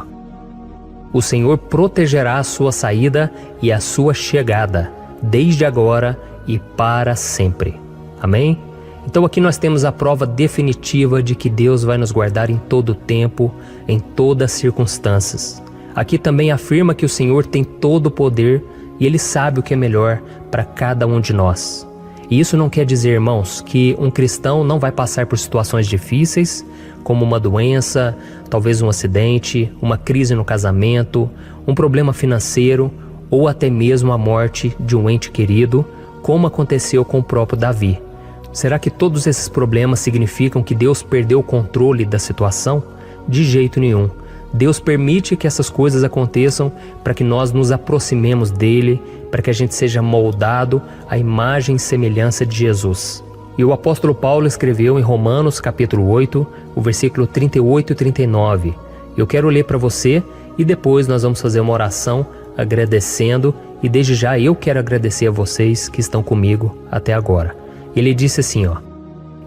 O Senhor protegerá a sua saída e a sua chegada, desde agora e para sempre. Amém? Então aqui nós temos a prova definitiva de que Deus vai nos guardar em todo tempo, em todas as circunstâncias. Aqui também afirma que o Senhor tem todo o poder e Ele sabe o que é melhor para cada um de nós. E isso não quer dizer, irmãos, que um cristão não vai passar por situações difíceis, como uma doença, talvez um acidente, uma crise no casamento, um problema financeiro ou até mesmo a morte de um ente querido, como aconteceu com o próprio Davi. Será que todos esses problemas significam que Deus perdeu o controle da situação? De jeito nenhum. Deus permite que essas coisas aconteçam para que nós nos aproximemos dele, para que a gente seja moldado à imagem e semelhança de Jesus. E o apóstolo Paulo escreveu em Romanos capítulo 8, o versículo 38 e 39. Eu quero ler para você e depois nós vamos fazer uma oração agradecendo, e desde já eu quero agradecer a vocês que estão comigo até agora. Ele disse assim, ó: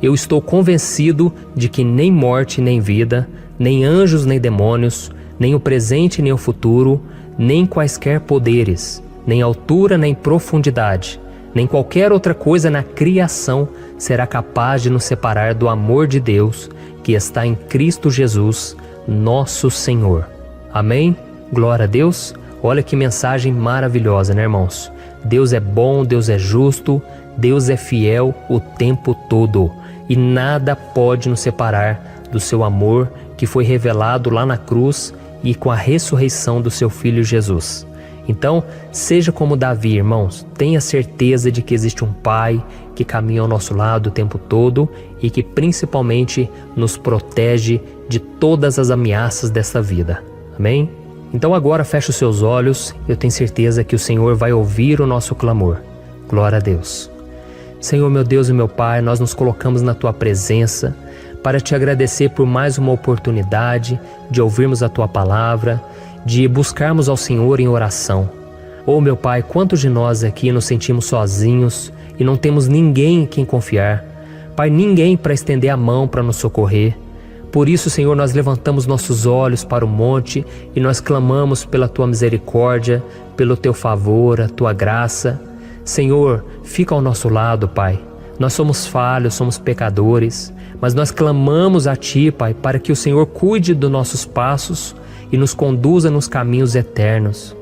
Eu estou convencido de que nem morte nem vida, nem anjos nem demônios, nem o presente nem o futuro, nem quaisquer poderes, nem altura nem profundidade, nem qualquer outra coisa na criação será capaz de nos separar do amor de Deus que está em Cristo Jesus, nosso Senhor. Amém? Glória a Deus. Olha que mensagem maravilhosa, né, irmãos? Deus é bom, Deus é justo, Deus é fiel o tempo todo e nada pode nos separar do seu amor que foi revelado lá na cruz e com a ressurreição do seu Filho Jesus. Então, seja como Davi, irmãos, tenha certeza de que existe um Pai que caminha ao nosso lado o tempo todo e que principalmente nos protege de todas as ameaças dessa vida. Amém? Então agora feche os seus olhos, eu tenho certeza que o Senhor vai ouvir o nosso clamor. Glória a Deus. Senhor, meu Deus e meu Pai, nós nos colocamos na Tua presença para Te agradecer por mais uma oportunidade de ouvirmos a Tua palavra, de buscarmos ao Senhor em oração. Oh, meu Pai, quantos de nós aqui nos sentimos sozinhos e não temos ninguém em quem confiar. Pai, ninguém para estender a mão para nos socorrer. Por isso, Senhor, nós levantamos nossos olhos para o monte e nós clamamos pela Tua misericórdia, pelo Teu favor, a Tua graça. Senhor, fica ao nosso lado, Pai. Nós somos falhos, somos pecadores, mas nós clamamos a Ti, Pai, para que o Senhor cuide dos nossos passos e nos conduza nos caminhos eternos.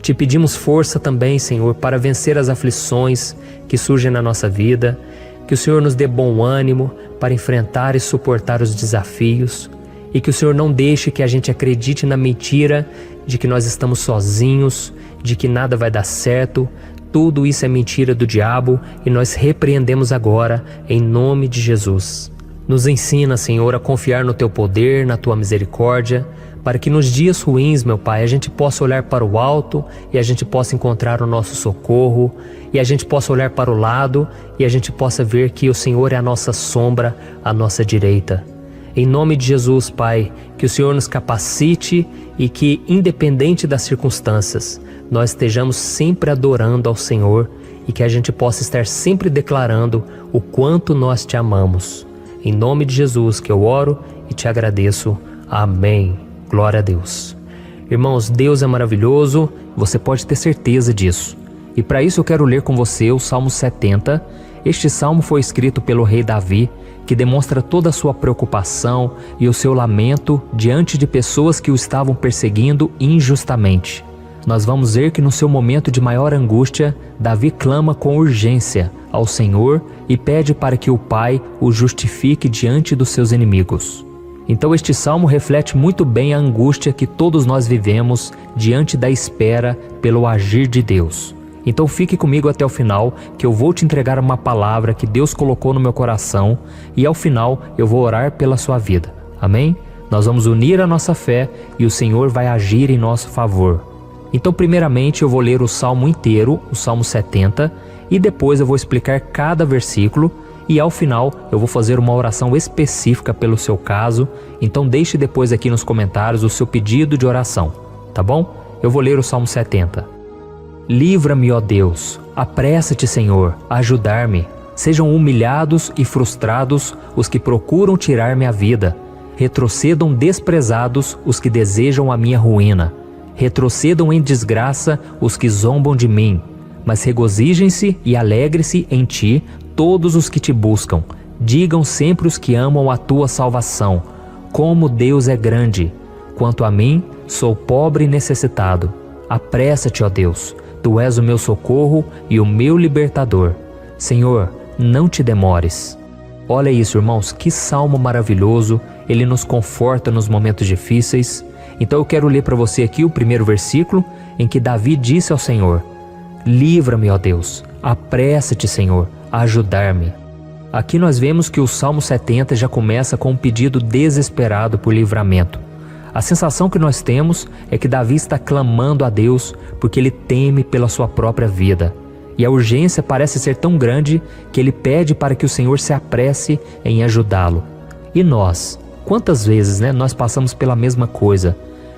Te pedimos força também, Senhor, para vencer as aflições que surgem na nossa vida, que o Senhor nos dê bom ânimo para enfrentar e suportar os desafios e que o Senhor não deixe que a gente acredite na mentira de que nós estamos sozinhos, de que nada vai dar certo. Tudo isso é mentira do diabo e nós repreendemos agora em nome de Jesus. Nos ensina, Senhor, a confiar no Teu poder, na Tua misericórdia, para que nos dias ruins, meu Pai, a gente possa olhar para o alto e a gente possa encontrar o nosso socorro, e a gente possa olhar para o lado e a gente possa ver que o Senhor é a nossa sombra, a nossa direita. Em nome de Jesus, Pai, que o Senhor nos capacite e que, independente das circunstâncias, nós estejamos sempre adorando ao Senhor e que a gente possa estar sempre declarando o quanto nós Te amamos. Em nome de Jesus que eu oro e Te agradeço. Amém. Glória a Deus. Irmãos, Deus é maravilhoso, você pode ter certeza disso. E para isso eu quero ler com você o Salmo 70. Este salmo foi escrito pelo rei Davi, que demonstra toda a sua preocupação e o seu lamento diante de pessoas que o estavam perseguindo injustamente. Nós vamos ver que no seu momento de maior angústia, Davi clama com urgência ao Senhor e pede para que o Pai o justifique diante dos seus inimigos. Então este salmo reflete muito bem a angústia que todos nós vivemos diante da espera pelo agir de Deus. Então fique comigo até o final, que eu vou te entregar uma palavra que Deus colocou no meu coração e ao final eu vou orar pela sua vida. Amém? Nós vamos unir a nossa fé e o Senhor vai agir em nosso favor. Então primeiramente eu vou ler o salmo inteiro, o Salmo 70, e depois eu vou explicar cada versículo. E ao final eu vou fazer uma oração específica pelo seu caso, então deixe depois aqui nos comentários o seu pedido de oração, tá bom? Eu vou ler o Salmo 70. Livra-me, ó Deus, apressa-te, Senhor, a ajudar-me. Sejam humilhados e frustrados os que procuram tirar-me a vida. Retrocedam desprezados os que desejam a minha ruína. Retrocedam em desgraça os que zombam de mim. Mas regozijem-se e alegre-se em Ti todos os que Te buscam. Digam sempre os que amam a Tua salvação. Como Deus é grande! Quanto a mim, sou pobre e necessitado. Apressa-te, ó Deus. Tu és o meu socorro e o meu libertador. Senhor, não te demores. Olha isso, irmãos, que salmo maravilhoso. Ele nos conforta nos momentos difíceis. Então eu quero ler para você aqui o primeiro versículo, em que Davi disse ao Senhor: livra-me, ó Deus, apressa-te, Senhor, a ajudar-me. Aqui nós vemos que o Salmo 70 já começa com um pedido desesperado por livramento. A sensação que nós temos é que Davi está clamando a Deus porque ele teme pela sua própria vida. E a urgência parece ser tão grande que ele pede para que o Senhor se apresse em ajudá-lo. E nós? Quantas vezes, nós passamos pela mesma coisa?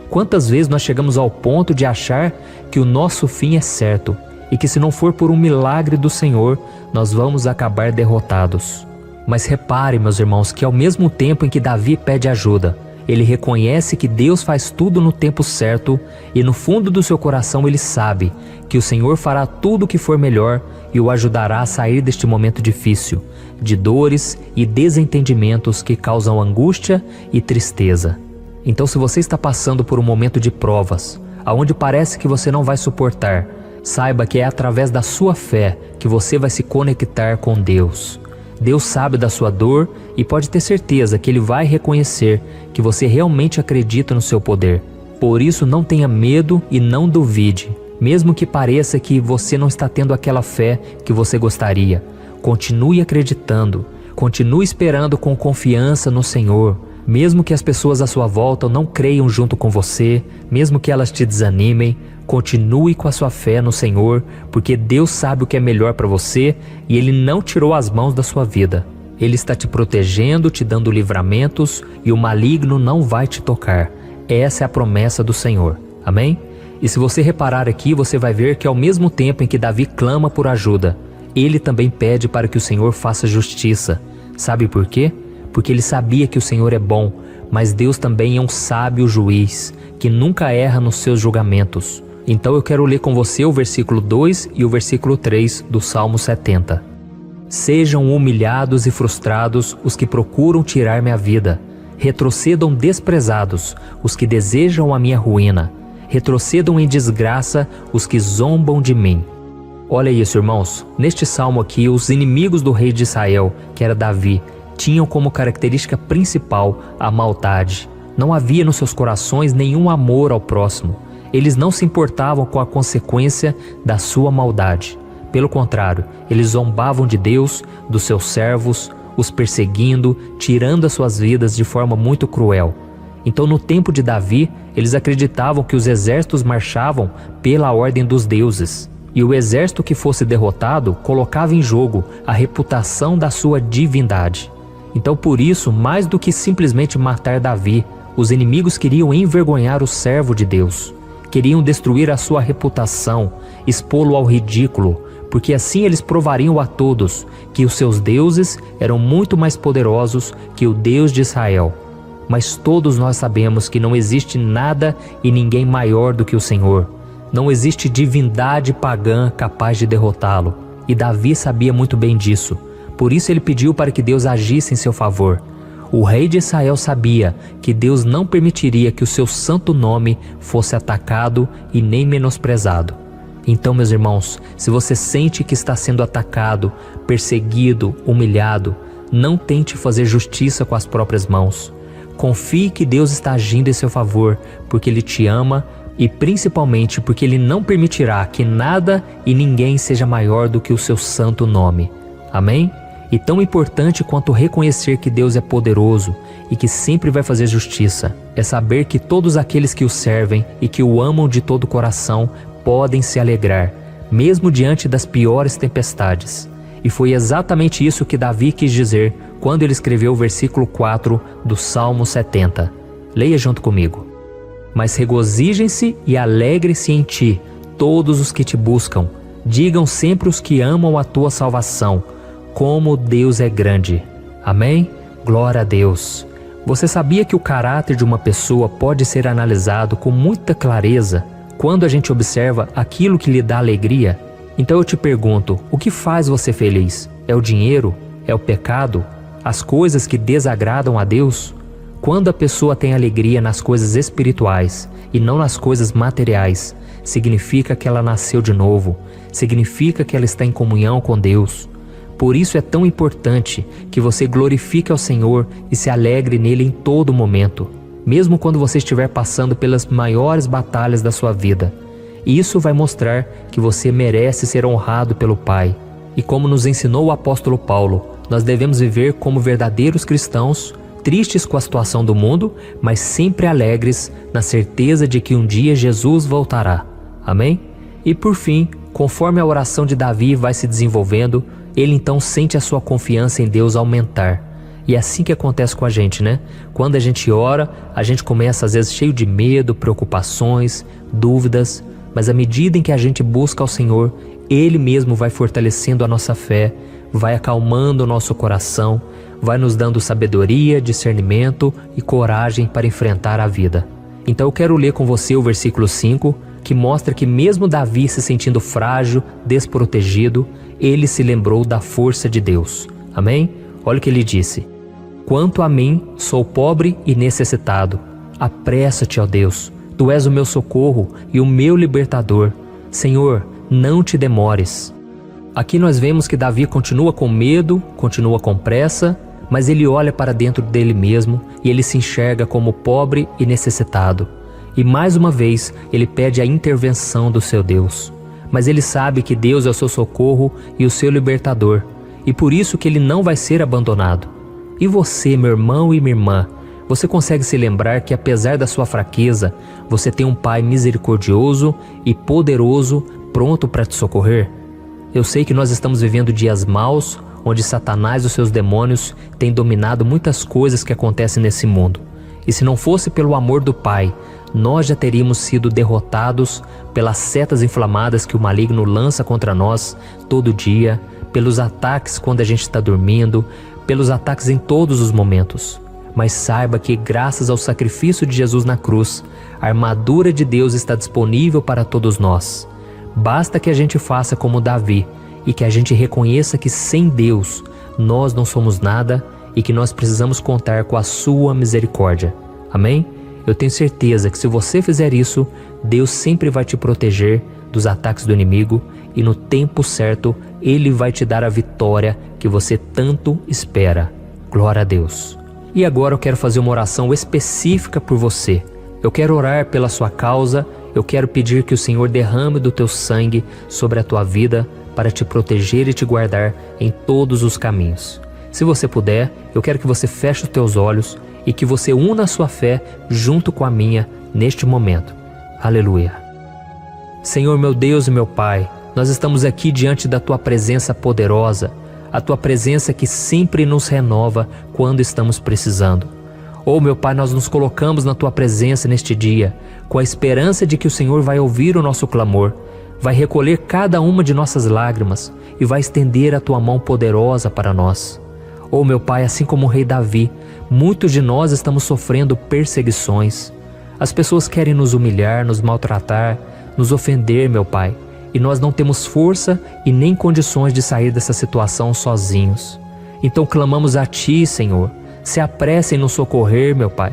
Quantas vezes nós chegamos ao ponto de achar que o nosso fim é certo e que se não for por um milagre do Senhor, nós vamos acabar derrotados? Mas repare, meus irmãos, que ao mesmo tempo em que Davi pede ajuda, ele reconhece que Deus faz tudo no tempo certo e no fundo do seu coração ele sabe que o Senhor fará tudo o que for melhor e o ajudará a sair deste momento difícil, de dores e desentendimentos que causam angústia e tristeza. Então, se você está passando por um momento de provas, aonde parece que você não vai suportar, saiba que é através da sua fé que você vai se conectar com Deus. Deus sabe da sua dor e pode ter certeza que Ele vai reconhecer que você realmente acredita no seu poder. Por isso não tenha medo e não duvide. Mesmo que pareça que você não está tendo aquela fé que você gostaria, continue acreditando, continue esperando com confiança no Senhor. Mesmo que as pessoas à sua volta não creiam junto com você, mesmo que elas te desanimem, continue com a sua fé no Senhor, porque Deus sabe o que é melhor para você e Ele não tirou as mãos da sua vida. Ele está te protegendo, te dando livramentos e o maligno não vai te tocar. Essa é a promessa do Senhor. Amém? E se você reparar aqui, você vai ver que ao mesmo tempo em que Davi clama por ajuda, ele também pede para que o Senhor faça justiça. Sabe por quê? Porque ele sabia que o Senhor é bom, mas Deus também é um sábio juiz, que nunca erra nos seus julgamentos. Então eu quero ler com você o versículo 2 e o versículo 3 do Salmo 70. Sejam humilhados e frustrados os que procuram tirar minha vida. Retrocedam desprezados os que desejam a minha ruína. Retrocedam em desgraça os que zombam de mim. Olha isso, irmãos. Neste salmo aqui, os inimigos do rei de Israel, que era Davi, tinham como característica principal a maldade. Não havia nos seus corações nenhum amor ao próximo. Eles não se importavam com a consequência da sua maldade. Pelo contrário, eles zombavam de Deus, dos seus servos, os perseguindo, tirando as suas vidas de forma muito cruel. Então, no tempo de Davi, eles acreditavam que os exércitos marchavam pela ordem dos deuses. E o exército que fosse derrotado colocava em jogo a reputação da sua divindade. Então, por isso, mais do que simplesmente matar Davi, os inimigos queriam envergonhar o servo de Deus. Queriam destruir a sua reputação, expô-lo ao ridículo, porque assim eles provariam a todos que os seus deuses eram muito mais poderosos que o Deus de Israel. Mas todos nós sabemos que não existe nada e ninguém maior do que o Senhor. Não existe divindade pagã capaz de derrotá-lo. E Davi sabia muito bem disso. Por isso ele pediu para que Deus agisse em seu favor. O rei de Israel sabia que Deus não permitiria que o seu santo nome fosse atacado e nem menosprezado. Então, meus irmãos, se você sente que está sendo atacado, perseguido, humilhado, não tente fazer justiça com as próprias mãos. Confie que Deus está agindo em seu favor, porque Ele te ama e principalmente porque Ele não permitirá que nada e ninguém seja maior do que o seu santo nome. Amém? E tão importante quanto reconhecer que Deus é poderoso e que sempre vai fazer justiça, é saber que todos aqueles que o servem e que o amam de todo o coração podem se alegrar, mesmo diante das piores tempestades. E foi exatamente isso que Davi quis dizer quando ele escreveu o versículo 4 do Salmo 70. Leia junto comigo. Mas regozijem-se e alegrem-se em ti, todos os que te buscam. Digam sempre os que amam a tua salvação, como Deus é grande. Amém? Glória a Deus. Você sabia que o caráter de uma pessoa pode ser analisado com muita clareza quando a gente observa aquilo que lhe dá alegria? Então eu te pergunto, o que faz você feliz? É o dinheiro? É o pecado? As coisas que desagradam a Deus? Quando a pessoa tem alegria nas coisas espirituais e não nas coisas materiais, significa que ela nasceu de novo, significa que ela está em comunhão com Deus. Por isso é tão importante que você glorifique ao Senhor e se alegre nele em todo momento, mesmo quando você estiver passando pelas maiores batalhas da sua vida. Isso vai mostrar que você merece ser honrado pelo Pai. E como nos ensinou o apóstolo Paulo, nós devemos viver como verdadeiros cristãos, tristes com a situação do mundo, mas sempre alegres na certeza de que um dia Jesus voltará. Amém? E por fim, conforme a oração de Davi vai se desenvolvendo, ele então sente a sua confiança em Deus aumentar. E é assim que acontece com a gente, né? Quando a gente ora, a gente começa às vezes cheio de medo, preocupações, dúvidas, mas à medida em que a gente busca ao Senhor, Ele mesmo vai fortalecendo a nossa fé, vai acalmando o nosso coração, vai nos dando sabedoria, discernimento e coragem para enfrentar a vida. Então eu quero ler com você o versículo 5, que mostra que mesmo Davi se sentindo frágil, desprotegido, ele se lembrou da força de Deus. Amém? Olha o que ele disse. Quanto a mim, sou pobre e necessitado. Apressa-te, ó Deus. Tu és o meu socorro e o meu libertador. Senhor, não te demores. Aqui nós vemos que Davi continua com medo, continua com pressa, mas ele olha para dentro dele mesmo e ele se enxerga como pobre e necessitado. e mais uma vez ele pede a intervenção do seu Deus. Mas ele sabe que Deus é o seu socorro e o seu libertador, e por isso que ele não vai ser abandonado. E você, meu irmão e minha irmã, você consegue se lembrar que apesar da sua fraqueza, você tem um Pai misericordioso e poderoso pronto para te socorrer? Eu sei que nós estamos vivendo dias maus, onde Satanás e os seus demônios têm dominado muitas coisas que acontecem nesse mundo. E se não fosse pelo amor do Pai, nós já teríamos sido derrotados pelas setas inflamadas que o maligno lança contra nós todo dia, pelos ataques quando a gente está dormindo, pelos ataques em todos os momentos. Mas saiba que graças ao sacrifício de Jesus na cruz, a armadura de Deus está disponível para todos nós. Basta que a gente faça como Davi e que a gente reconheça que sem Deus nós não somos nada e que nós precisamos contar com a sua misericórdia. Amém? Eu tenho certeza que se você fizer isso, Deus sempre vai te proteger dos ataques do inimigo e no tempo certo Ele vai te dar a vitória que você tanto espera. Glória a Deus. E agora eu quero fazer uma oração específica por você. Eu quero orar pela sua causa, eu quero pedir que o Senhor derrame do teu sangue sobre a tua vida para te proteger e te guardar em todos os caminhos. Se você puder, eu quero que você feche os teus olhos e que você una a sua fé junto com a minha neste momento. Aleluia. Senhor meu Deus e meu Pai, nós estamos aqui diante da Tua presença poderosa, a Tua presença que sempre nos renova quando estamos precisando. Oh meu Pai, nós nos colocamos na Tua presença neste dia, com a esperança de que o Senhor vai ouvir o nosso clamor, vai recolher cada uma de nossas lágrimas e vai estender a Tua mão poderosa para nós. Oh meu Pai, assim como o rei Davi, muitos de nós estamos sofrendo perseguições. As pessoas querem nos humilhar, nos maltratar, nos ofender, meu Pai, e nós não temos força e nem condições de sair dessa situação sozinhos. Então clamamos a Ti, Senhor, se apresse em nos socorrer, meu Pai.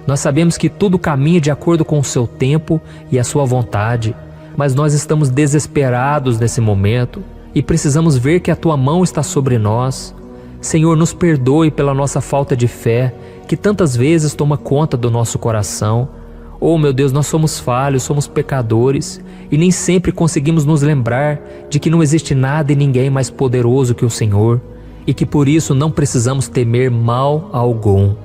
Nós sabemos que tudo caminha de acordo com o Seu tempo e a Sua vontade, mas nós estamos desesperados nesse momento e precisamos ver que a Tua mão está sobre nós. Senhor, nos perdoe pela nossa falta de fé, que tantas vezes toma conta do nosso coração. Oh meu Deus, nós somos falhos, somos pecadores e nem sempre conseguimos nos lembrar de que não existe nada e ninguém mais poderoso que o Senhor e que por isso não precisamos temer mal algum.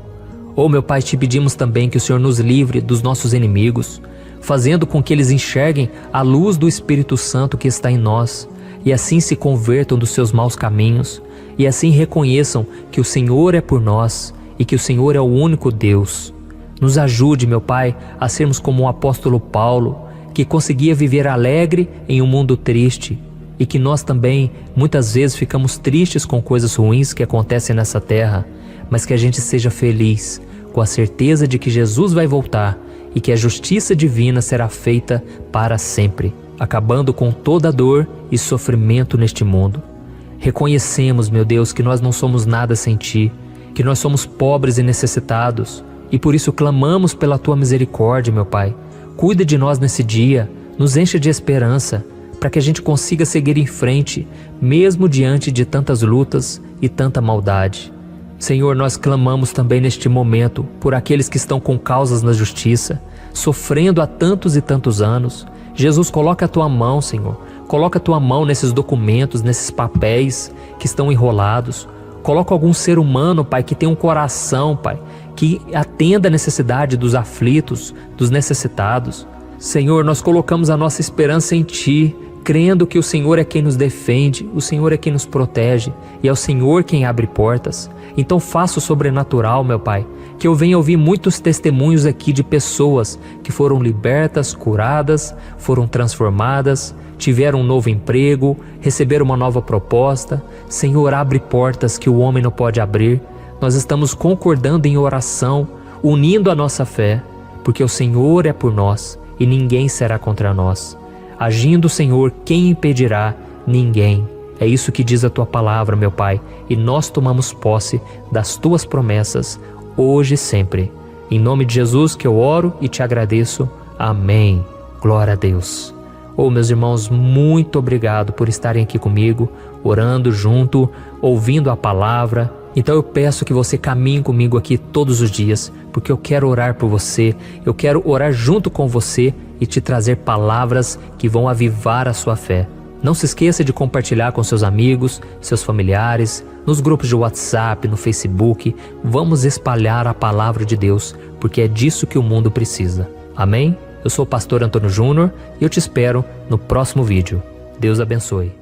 Oh meu Pai, te pedimos também que o Senhor nos livre dos nossos inimigos, fazendo com que eles enxerguem a luz do Espírito Santo que está em nós e assim se convertam dos seus maus caminhos e assim reconheçam que o Senhor é por nós e que o Senhor é o único Deus. Nos ajude, meu Pai, a sermos como o apóstolo Paulo, que conseguia viver alegre em um mundo triste e que nós também muitas vezes ficamos tristes com coisas ruins que acontecem nessa terra, mas que a gente seja feliz com a certeza de que Jesus vai voltar e que a justiça divina será feita para sempre, acabando com toda dor e sofrimento neste mundo. Reconhecemos, meu Deus, que nós não somos nada sem Ti, que nós somos pobres e necessitados, e por isso clamamos pela Tua misericórdia, meu Pai. Cuida de nós nesse dia, nos enche de esperança, para que a gente consiga seguir em frente, mesmo diante de tantas lutas e tanta maldade. Senhor, nós clamamos também neste momento por aqueles que estão com causas na justiça, sofrendo há tantos e tantos anos. Jesus, coloca a Tua mão, Senhor. Coloca a Tua mão nesses documentos, nesses papéis que estão enrolados. Coloca algum ser humano, Pai, que tem um coração, Pai, que atenda a necessidade dos aflitos, dos necessitados. Senhor, nós colocamos a nossa esperança em Ti, crendo que o Senhor é quem nos defende, o Senhor é quem nos protege e é o Senhor quem abre portas. Então faça o sobrenatural, meu Pai, que eu venha ouvir muitos testemunhos aqui de pessoas que foram libertas, curadas, foram transformadas, tiveram um novo emprego, receberam uma nova proposta. Senhor, abre portas que o homem não pode abrir. Nós estamos concordando em oração, unindo a nossa fé, porque o Senhor é por nós e ninguém será contra nós. Agindo o Senhor, quem impedirá? Ninguém. É isso que diz a Tua palavra, meu Pai, e nós tomamos posse das Tuas promessas, hoje e sempre. Em nome de Jesus que eu oro e te agradeço. Amém. Glória a Deus. Oh, meus irmãos, muito obrigado por estarem aqui comigo, orando junto, ouvindo a palavra. Então eu peço que você caminhe comigo aqui todos os dias, porque eu quero orar por você, eu quero orar junto com você e te trazer palavras que vão avivar a sua fé. Não se esqueça de compartilhar com seus amigos, seus familiares, nos grupos de WhatsApp, no Facebook. Vamos espalhar a palavra de Deus, porque é disso que o mundo precisa. Amém? Eu sou o pastor Antônio Júnior e eu te espero no próximo vídeo. Deus abençoe.